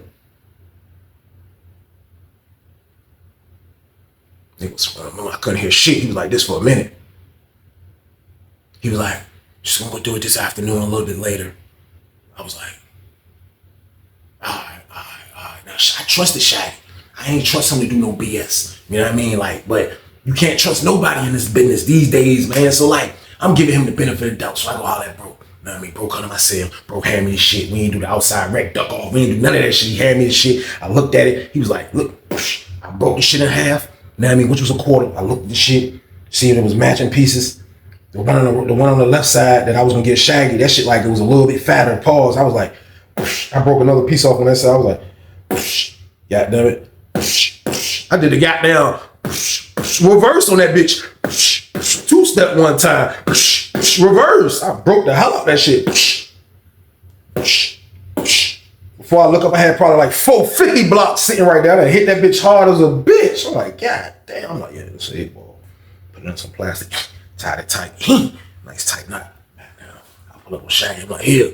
I couldn't hear shit. He was like this for a minute. He was like, just gonna go do it this afternoon, a little bit later. I was like, all right. Now, I trusted Shaggy. I ain't trust him to do no BS. You know what I mean? Like, but you can't trust nobody in this business these days, man. So, like, I'm giving him the benefit of the doubt. So I go holler at bro. You know what I mean? Bro, come to my cell. Bro, hand me this shit. We ain't do the outside wreck, duck off. We ain't do none of that shit. He handed me the shit. I looked at it. He was like, look, I broke the shit in half. You know what I mean? Which was a quarter. I looked at the shit, see if it was matching pieces. The one on the left side that I was gonna get Shaggy, that shit like it was a little bit fatter. Pause. I was like, I broke another piece off on that side. I was like, God damn it. I did the goddamn reverse on that bitch. 2-step one time. Reverse. I broke the hell out of that shit. Before I look up, I had probably like 450 blocks sitting right there. I hit that bitch hard as a bitch. I'm like, God damn. I'm like, yeah, it's an 8-ball. Put it in some plastic. Tied it tight. Nice tight knot. Now, I pull up with Shaggy. I'm like, here.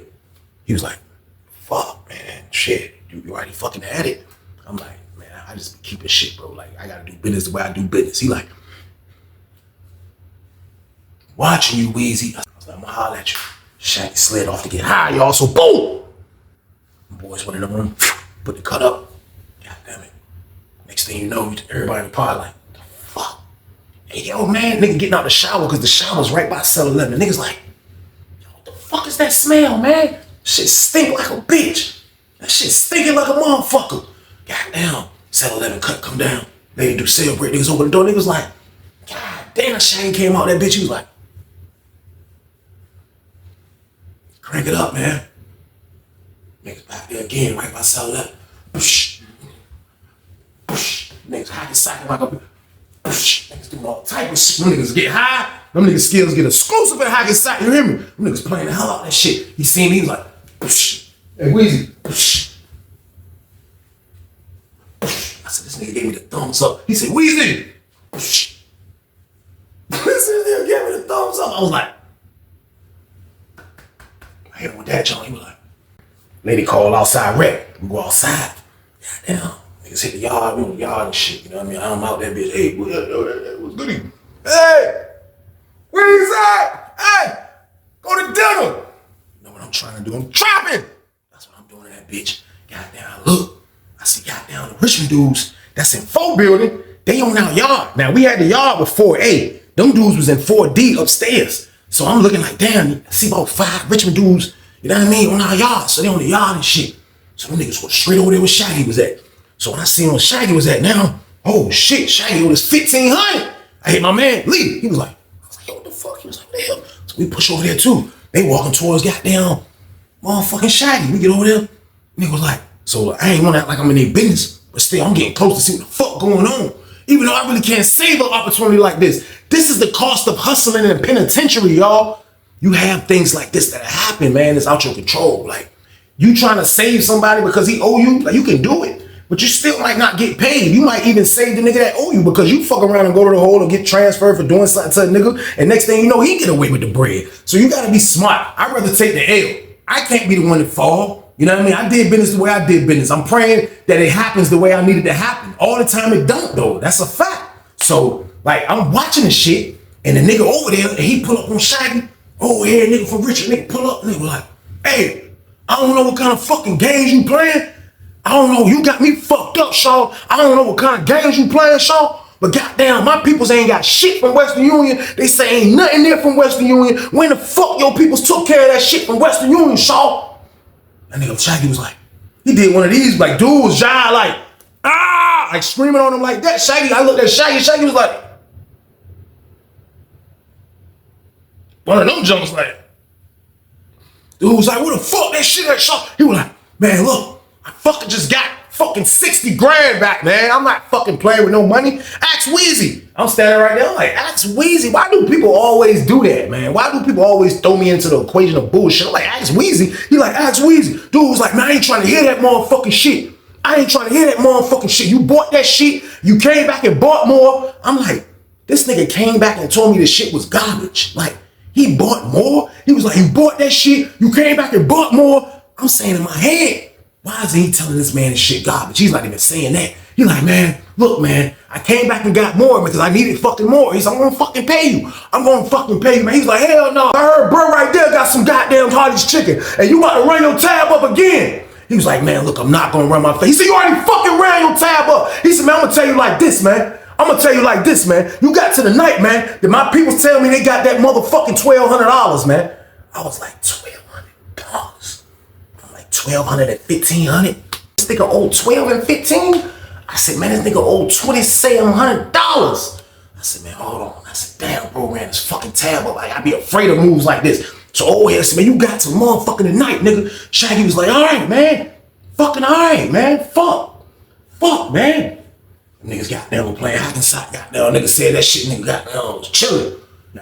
He was like, fuck, man. Shit. You already fucking had it. I'm like, man, I just be keeping shit, bro. Like, I gotta do business the way I do business. He like, watching you, Weezy. I was like, I'm gonna holler at you. Shaggy slid off to get high, y'all. So, boom. Boys went in the room, put the cut up. God damn it. Next thing you know, everybody in the pod like, what the fuck? Hey, yo, man, nigga getting out the shower because the shower's right by cell 11. The nigga's like, yo, what the fuck is that smell, man? Shit stink like a bitch. That shit stinking like a motherfucker. Goddamn. Cell 11 cut, come down. They do sale break. Niggas open the door. Niggas like, God damn, Shane came out that bitch. He was like, crank it up, man. Niggas back there again, right by cell 11. Niggas high excited like a niggas doing all type of shit. Them niggas get high. Them niggas skills get exclusive and high excited. You hear me? Them niggas playing the hell out of that shit. He seen me, he was like, hey, Weezy. I said, this nigga gave me the thumbs up. He said, Weezy. This nigga gave me the thumbs up. I was like, I hit him with that, John. He was like, lady called outside wreck. We go outside. Goddamn. Niggas hit the yard, we in the yard and shit. You know what I mean? I'm out that bitch. Hey, what's goody? Hey! Where is that? Hey! Go to dinner! You know what I'm trying to do? I'm trapping! That's what I'm doing in that bitch. Goddamn, I look. I see goddamn the Richmond dudes that's in 4 building. They on our yard. Now, we had the yard with 4A. Them dudes was in 4D upstairs. So I'm looking like, damn, I see about 5 Richmond dudes, you know what I mean, on our yard. So they on the yard and shit. So them niggas go straight over there where Shaggy was at. So when I seen where Shaggy was at now, oh shit, Shaggy owed us 1,500. I hit my man, Lee. He was like, I was like, yo, what the fuck? He was like, damn. So We push over there too. They walking towards goddamn motherfucking Shaggy. We get over there. Nigga was like, so I ain't want to act like I'm in their business, but still I'm getting close to see what the fuck going on. Even though I really can't save an opportunity like this. This is the cost of hustling in a penitentiary, y'all. You have things like this that happen, man. It's out your control. Like, you trying to save somebody because he owe you, like, you can do it. But you still might not get paid. You might even save the nigga that owe you because you fuck around and go to the hole or get transferred for doing something to a nigga. And next thing you know, he get away with the bread. So you got to be smart. I'd rather take the L. I can't be the one to fall. You know what I mean? I did business the way I did business. I'm praying that it happens the way I needed to happen. All the time it don't, though. That's a fact. So, like, I'm watching the shit, and the nigga over there, and he pull up on Shaggy. Oh, yeah, nigga from Richard, nigga pull up. Nigga like, hey, I don't know what kind of fucking games you playing. I don't know, you got me fucked up, Shaw. I don't know what kind of games you playing, Shaw. But goddamn, my peoples ain't got shit from Western Union. They say ain't nothing there from Western Union. When the fuck your peoples took care of that shit from Western Union, Shaw? That nigga Shaggy was like, he did one of these, like, dude was shy, like, ah, like screaming on him like that. Shaggy, I looked at Shaggy, Shaggy was like, one of them jumps like, dude was like, what the fuck that shit at Shaw? He was like, man, look, I fucking just got fucking 60 grand back, man. I'm not fucking playing with no money. Ask Weezy. I'm standing right there like, ask Weezy. Why do people always do that, man? Why do people always throw me into the equation of bullshit? I'm like, ask Weezy. He like, ask Weezy. Dude was like, man, I ain't trying to hear that motherfucking shit. I ain't trying to hear that motherfucking shit. You bought that shit. You came back and bought more. I'm like, this nigga came back and told me this shit was garbage. Like, he bought more? He was like, you bought that shit. You came back and bought more. I'm saying in my head, why is he telling this man this shit garbage? He's not even saying that. He's like, man, look, man, I came back and got more because I needed fucking more. He's like, I'm gonna fucking pay you. I'm gonna fucking pay you, man. He's like, hell no. I heard bro right there got some goddamn Hardee's chicken and you about to run your tab up again. He was like, man, look, I'm not gonna run my face. He said, you already fucking ran your tab up. He said, man, I'm gonna tell you like this, man. I'm gonna tell you like this, man. You got to the night, man, that my people tell me they got that motherfucking $1,200, man. I was like, $1,200? I'm like, $1,200 and $1,500? This nigga owed $12 and $15? I said, man, this nigga owed $2,700. I said, man, hold on. I said, damn, bro, ran this fucking tab up. Like, I be afraid of moves like this. So old head said, man, you got to motherfucking tonight, nigga. Shaggy was like, all right, man. Fucking all right, man. Fuck, man. Niggas got down playing hot and sock. Goddamn, nigga said that shit. Nigga got down was chilling.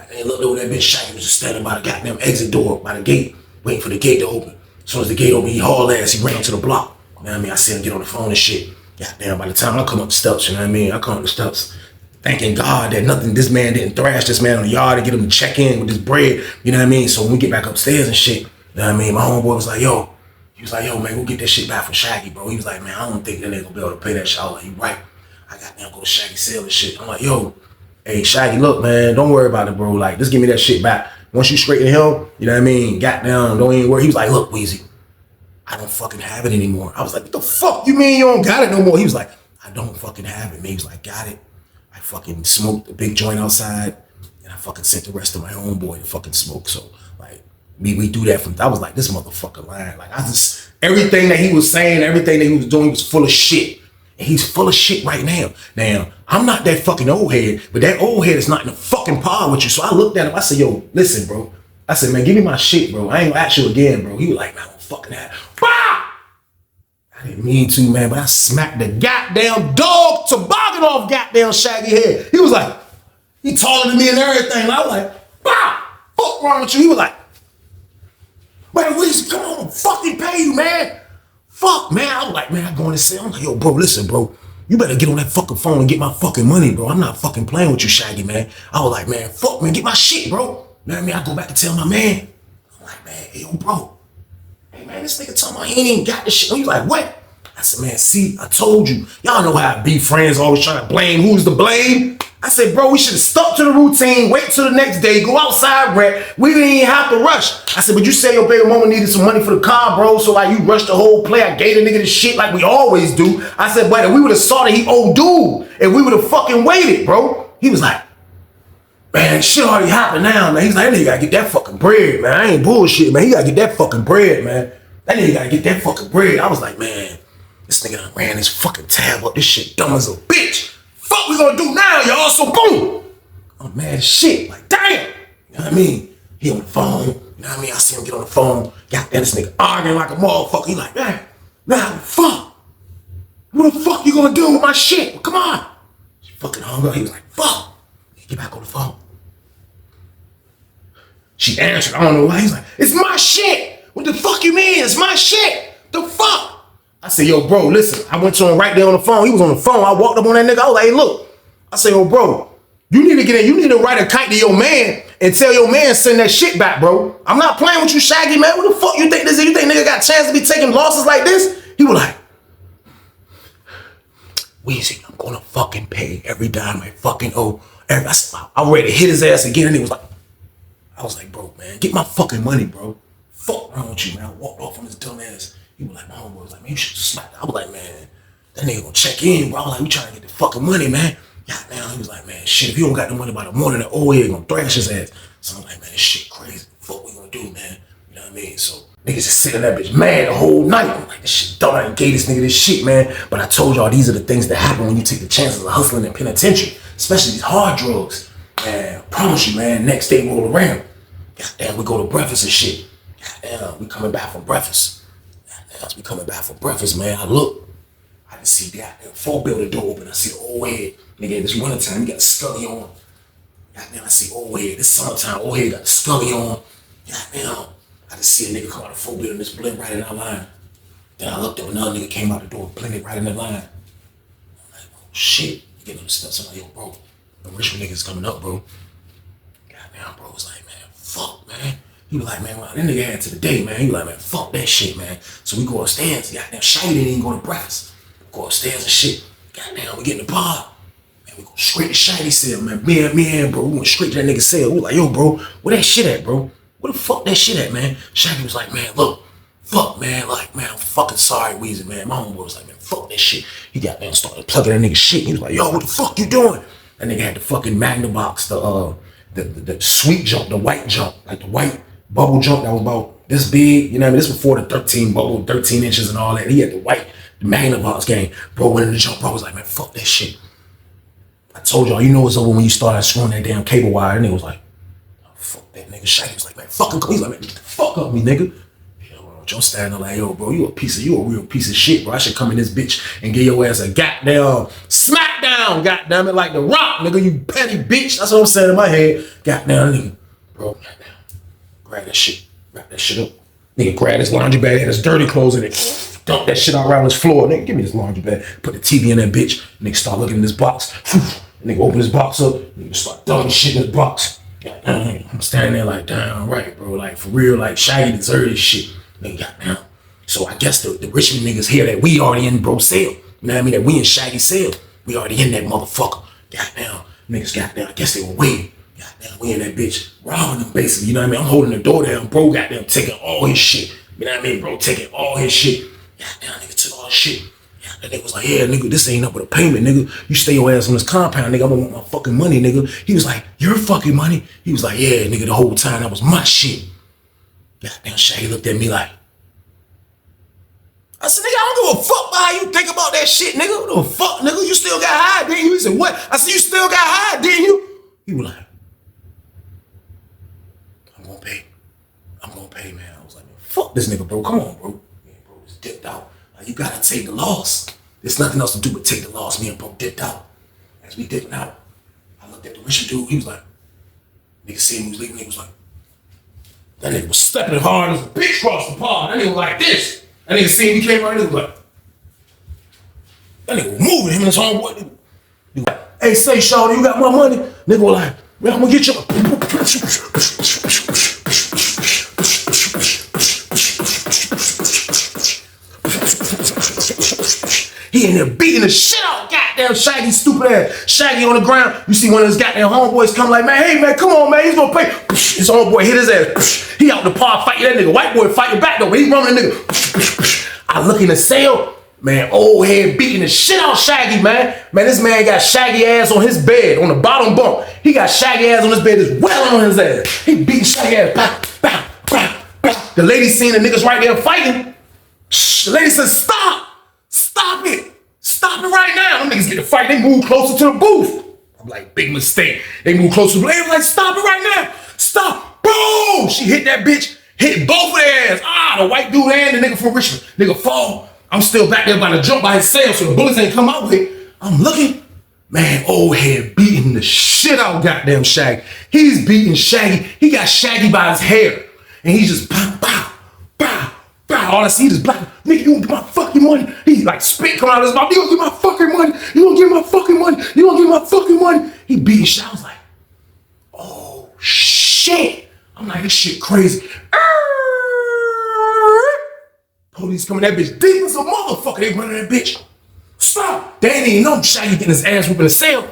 They looked over that bitch. Shaggy was just standing by the goddamn exit door, by the gate, waiting for the gate to open. As soon as the gate opened, he hauled ass. He ran to the block. You know what I mean? I see him get on the phone and shit. Goddamn, by the time I come up the steps, you know what I mean? I come up the steps, thanking God that this man didn't thrash this man on the yard and get him to check in with his bread. You know what I mean? So when we get back upstairs and shit, you know what I mean? My homeboy was like, yo. He was like, yo, man, go get that shit back from Shaggy, bro. He was like, man, I don't think that nigga gonna be able to pay that shit. I was like, you right. I got down go to Shaggy sell and shit. I'm like, yo, hey, Shaggy, look, man, don't worry about it, bro. Like, just give me that shit back. Once you straighten him, you know what I mean? Got down, don't even worry. He was like, look, Weezy, I don't fucking have it anymore. I was like, what the fuck you mean you don't got it no more? He was like, I don't fucking have it, man. He was like, got it. I fucking smoked a big joint outside and I fucking sent the rest of my homeboy to fucking smoke. So, like, we do that I was like, this motherfucker lying. Like, everything that he was saying, everything that he was doing, he was full of shit. And he's full of shit right now. Now, I'm not that fucking old head, but that old head is not in the fucking par with you. So I looked at him, I said, yo, listen, bro. I said, man, give me my shit, bro. I ain't gonna ask you again, bro. He was like, man, I don't fucking have it. Bah! I didn't mean to, man, but I smacked the goddamn dog toboggan off goddamn Shaggy head. He was like, he taller than me and everything. And I was like, bah! Fuck wrong with you? He was like, man, Weezy, come on, fucking pay you, man. Fuck, man. I was like, man, I go in and say, I'm like, yo, bro, listen, bro. You better get on that fucking phone and get my fucking money, bro. I'm not fucking playing with you, Shaggy, man. I was like, man, fuck, man, get my shit, bro. You know what I mean? I go back and tell my man. I'm like, man, hey, yo, bro. Hey, man, this nigga told me he ain't even got this shit. He's like, what? I said, man, see, I told you. Y'all know how I be friends, always trying to blame who's to blame. I said, bro, we should have stuck to the routine, wait till the next day, go outside, rap. We didn't even have to rush. I said, but you say your baby mama needed some money for the car, bro, so like you rushed the whole play. I gave the nigga the shit like we always do. I said, but if we would have saw that he owed dude, and we would have fucking waited, bro. He was like, man, shit already happened now, man. He's like, that nigga gotta get that fucking bread, man. I ain't bullshit, man. He gotta get that fucking bread, man. That nigga gotta get that fucking bread. I was like, man, this nigga done ran his fucking tab up. This shit dumb as a bitch. Fuck we gonna do now, y'all? So boom. I'm mad as shit. Like, damn. You know what I mean? He on the phone. You know what I mean? I see him get on the phone. Goddamn, this nigga arguing like a motherfucker. He like, man, nah, fuck. What the fuck you gonna do with my shit? Come on. She fucking hung up. He was like, fuck. Get back on the phone. She answered. I don't know why. He's like, it's my shit. What the fuck you mean? It's my shit. The fuck? I said, yo, bro, listen. I went to him right there on the phone. He was on the phone. I walked up on that nigga. I was like, hey, look. I said, yo, bro, you need to get in. You need to write a kite to your man and tell your man send that shit back, bro. I'm not playing with you, Shaggy, man. What the fuck you think this is? You think nigga got a chance to be taking losses like this? He was like, Weezy, I'm gonna fucking pay every dime I fucking owe. I said, I'm ready to hit his ass again. And he was like, I was like, bro, man, get my fucking money, bro. Fuck wrong with you, man. I walked off on his dumb ass. He was like, my homeboy was like, man, you should smack that. I was like, man, that nigga gonna check in, bro. I was like, we trying to get the fucking money, man. Goddamn, he was like, man, shit, if you don't got the money by the morning, the old head gonna thrash his ass. So I'm like, man, this shit crazy. Fuck we gonna do, man? You know what I mean? So niggas just sitting that bitch mad the whole night. I'm like, this shit dumb. I done gave this nigga this shit, man. But I told y'all these are the things that happen when you take the chances of hustling in penitentiary, especially these hard drugs. Man, I promise you, man, next day roll around. Goddamn, we go to breakfast and shit. Goddamn, we coming back from breakfast. Goddamn, we coming back from breakfast, man. I look. I can see goddamn 4-building door open. I see the old head. Nigga, this winter time, he got the scully on. Goddamn, I see old head. This summertime, old head got the scully on. Goddamn, I just see a nigga come out of 4-building, this blend right in our line. Then I looked up, another nigga came out the door, blended right in the line. I'm like, oh shit. You getting on the steps. I'm like, yo, bro, the Richmond niggas coming up, bro. Goddamn, bro was like, man, fuck, man. He was like, man, well, that nigga had to the day, man. He was like, man, fuck that shit, man. So we go upstairs. Goddamn, Shaggy didn't even go to breakfast. Go upstairs and shit. Goddamn, we get in the pod. Man, we go straight to Shaggy's cell, man. Me and bro, we went straight to that nigga's cell. We was like, yo, bro, where that shit at, bro? Where the fuck that shit at, man? Shaggy was like, man, look, fuck, man. Like, man, I'm fucking sorry, Weezy, man. My homeboy was like, man, fuck that shit. He got there and started plugging that nigga shit. He was like, yo, what the fuck you doing? That nigga had the fucking Magna box, the sweet jump, the white jump, like the white bubble jump that was about this big. You know what I mean? This before the 13 inches and all that. He had the white, the Magna box game. Bro went in the jump. Bro was like, man, fuck that shit. I told y'all, you know it's over when you started screwing that damn cable wire. And nigga was like, oh, fuck that nigga. Shaggy was like, man, fuck him. He's like, man, get the fuck up me, nigga. Joe standing there like, yo, bro, you a real piece of shit, bro. I should come in this bitch and give your ass a goddamn smackdown, goddamn it, like The Rock, nigga, you petty bitch. That's what I'm saying in my head. Goddamn, nigga, bro, goddamn. Grab that shit up. Nigga, grab this laundry bag, had his dirty clothes in it, dump that shit all around his floor. Nigga, give me this laundry bag. Put the TV in that bitch. Nigga start looking in this box. Nigga open his box up. Nigga start dumping shit in this box. Goddamn, I'm standing there like, damn, right, bro. Like, for real, like, Shaggy deserved this shit. Nigga, goddamn. So I guess the Richmond niggas hear that we already in bro sale. You know what I mean? That we in Shaggy sale. We already in that motherfucker. Goddamn. Niggas, goddamn. I guess they were waiting. Goddamn, we in that bitch. Robbing them basically. You know what I mean? I'm holding the door down. Bro, goddamn, taking all his shit. You know what I mean? Bro, taking all his shit. Goddamn, nigga took all his shit. That nigga was like, yeah, nigga, this ain't up with a payment, nigga. You stay your ass on this compound, nigga. I'm gonna want my fucking money, nigga. He was like, your fucking money? He was like, yeah, nigga, the whole time that was my shit. Goddamn, Shaggy looked at me like, I said, nigga, I don't give a fuck about how you think about that shit, nigga. What the fuck, nigga? You still got high, didn't you? He said, what? I said, you still got high, didn't you? He was like, I'm gonna pay, man. I was like, man, fuck this nigga, bro. Come on, bro. Man, bro, just dipped out. Like, you gotta take the loss. There's nothing else to do but take the loss. Me and bro dipped out. As we dipping out, I looked at the Richard dude. He was like, nigga see him, he was leaving. Nigga was like, that nigga was stepping hard as a bitch across the pond. That nigga was like this. That nigga see him, he came right in, he was like, that nigga was moving, him and his homeboy. He was like, hey, say, shawty, you got my money? Nigga was like, man, I'm gonna get you. He in there beating the shit out, goddamn Shaggy, stupid ass. Shaggy on the ground. You see one of his goddamn homeboys come like, man, hey man, come on, man, he's gonna pay. His homeboy hit his ass. He out the par fighting that nigga. White boy fighting back though, but he running the nigga. I look in the cell, man, old head beating the shit out Shaggy, man. Man, this man got Shaggy ass on his bed, on the bottom bunk. He got Shaggy ass on his bed, just wailing on his ass. He beating Shaggy ass, pow, pow, pow, pow. The lady seen the niggas right there fighting. The lady said, stop. Stop it. Stop it right now. Them niggas get to fight. They move closer to the booth. I'm like, big mistake. They move closer. They was like, stop it right now. Stop. Boom! She hit that bitch, hit both of their ass. The white dude and the nigga from Richmond. Nigga fall. I'm still back there about to jump by himself, so the bullets ain't come my way. I'm looking. Man, old head beating the shit out of goddamn Shaggy. He's beating Shaggy. He got Shaggy by his hair. And he's just pow, pow, pow, pow. All I see is black. Nigga, you gonna get my fucking money. He like spit coming out of his mouth. You gonna get my fucking money. You gonna get my fucking money. You gonna get my fucking money. He beating Shaggy. I was like, oh shit. I'm like, this shit crazy. Police coming that bitch deep as a motherfucker. They running that bitch. Stop. They ain't even know Shaggy getting his ass whooped in the cell.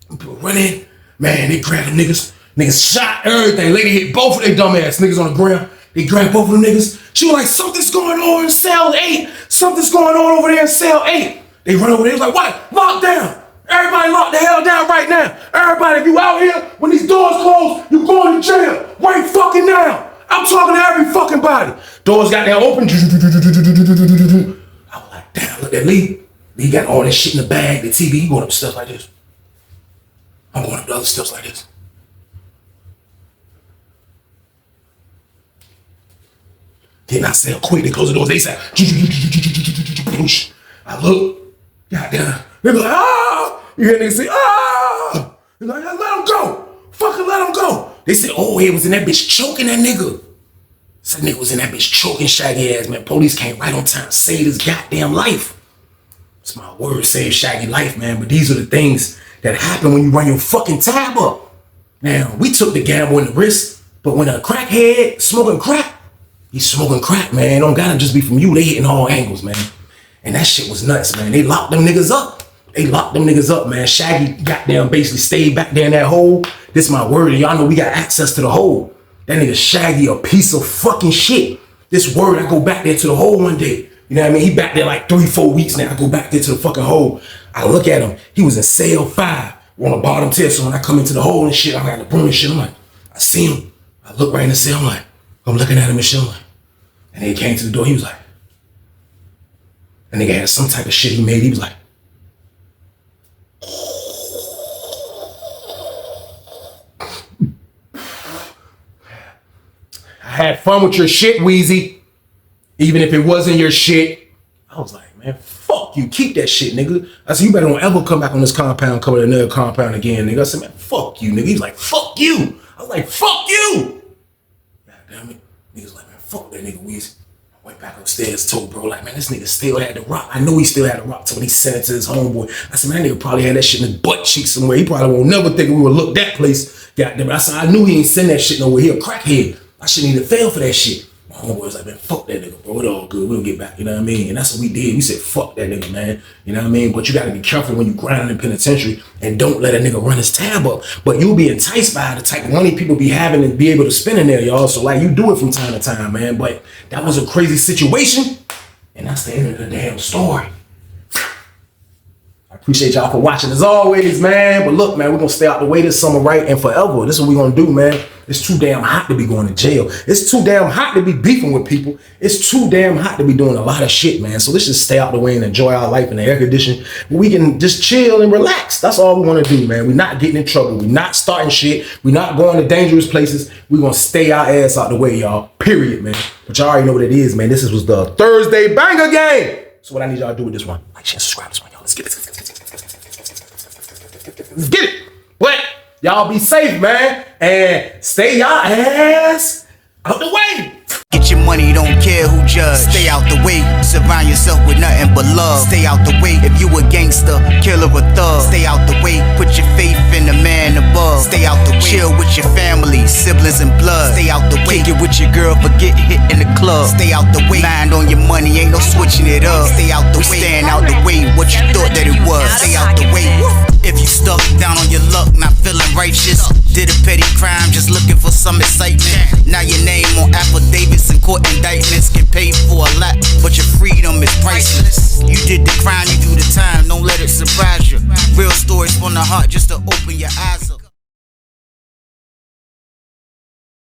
People running. Man, they grabbed the niggas. Niggas shot everything. Lady hit both of their dumb ass niggas on the ground. They grabbed both of them niggas. She was like, something's going on in cell 8. Something's going on over there in cell 8. They run over there. It was like, what? Lock down. Everybody lock the hell down right now. Everybody, if you out here, when these doors close, you going to jail. Right fucking now. I'm talking to every fucking body. Doors got there open. I was like, damn, look at Lee. Lee got all that shit in the bag, the TV. He going up the steps like this. I'm going up the other steps like this. Then I said, quick, they close the doors. They said, I look, goddamn. They be like, you hear niggas say, They're like, let him go. Fucking let him go. They said, he was in that bitch choking that nigga. So that nigga was in that bitch choking Shaggy ass, man. Police came right on time, saved his goddamn life. It's my word, save Shaggy life, man. But these are the things that happen when you run your fucking tab up. Now, we took the gamble and the risk, but when a crackhead smoking crack, he's smoking crack, man. Don't gotta just be from you. They hitting all angles, man. And that shit was nuts, man. They locked them niggas up. Man. Shaggy goddamn basically stayed back there in that hole. This my word, and y'all know we got access to the hole. That nigga Shaggy a piece of fucking shit. This word, I go back there to the hole one day. You know what I mean? He back there like 3-4 weeks now. I go back there to the fucking hole. I look at him. He was in cell 5 on the bottom tier. So when I come into the hole and shit, I got the broom and shit. I'm like, I see him. I look right in the cell. I'm looking at him and shit. I'm like, and then he came to the door. He was like, that nigga had some type of shit he made. He was like, I had fun with your shit, Weezy. Even if it wasn't your shit. I was like, man, fuck you. Keep that shit, nigga. I said, you better don't ever come back on this compound, come to another compound again, nigga. I said, man, fuck you, nigga. He was like, fuck you. I was like, fuck you. God damn it. Niggas like, man, fuck that nigga, Weezy. I went back upstairs, told bro, like, man, this nigga still had the rock. I know he still had the rock till when he sent it to his homeboy. I said, man, that nigga probably had that shit in his butt cheek somewhere. He probably won't never think we would look that place. God damn it. I said, I knew he ain't send that shit nowhere. He a crackhead. I shouldn't even fail for that shit. My homeboy was like, man, fuck that nigga, bro. It all good. We'll get back, you know what I mean? And that's what we did. We said, fuck that nigga, man. You know what I mean? But you got to be careful when you grind in the penitentiary and don't let a nigga run his tab up. But you'll be enticed by the type of money people be having and be able to spend in there, y'all. So, like, you do it from time to time, man. But that was a crazy situation. And that's the end of the damn story. I appreciate y'all for watching as always, man. But look, man, we're going to stay out the way this summer, right? And forever. This is what we're going to do, man. It's too damn hot to be going to jail. It's too damn hot to be beefing with people. It's too damn hot to be doing a lot of shit, man. So let's just stay out the way and enjoy our life in the air conditioning. We can just chill and relax. That's all we want to do, man. We're not getting in trouble. We're not starting shit. We're not going to dangerous places. We're going to stay our ass out the way, y'all. Period, man. But y'all already know what it is, man. This was the Thursday banger game. So what I need y'all to do with this one, like, share, subscribe to this one, y'all. Let's get it. Let's get it. But y'all be safe, man, and stay y'all ass out the way. Get your money, don't care who judge. Stay out the way, surround yourself with nothing but love. Stay out the way, if you a gangster, killer or thug. Stay out the way, put your faith in the man above. Stay out the way, chill with your family, siblings and blood. Stay out the way, kick it with your girl, forget hit in the club. Stay out the way, mind on your money, ain't no switching it up. Stay out the way, stand out the way, what you thought that it was. Stay out the way. If you stuck down on your luck, not feeling righteous, did a petty crime, just looking for some excitement. Now your name on affidavits and court indictments, get paid for a lot, but your freedom is priceless. You did the crime, you do the time, don't let it surprise you. Real stories from the heart, just to open your eyes up.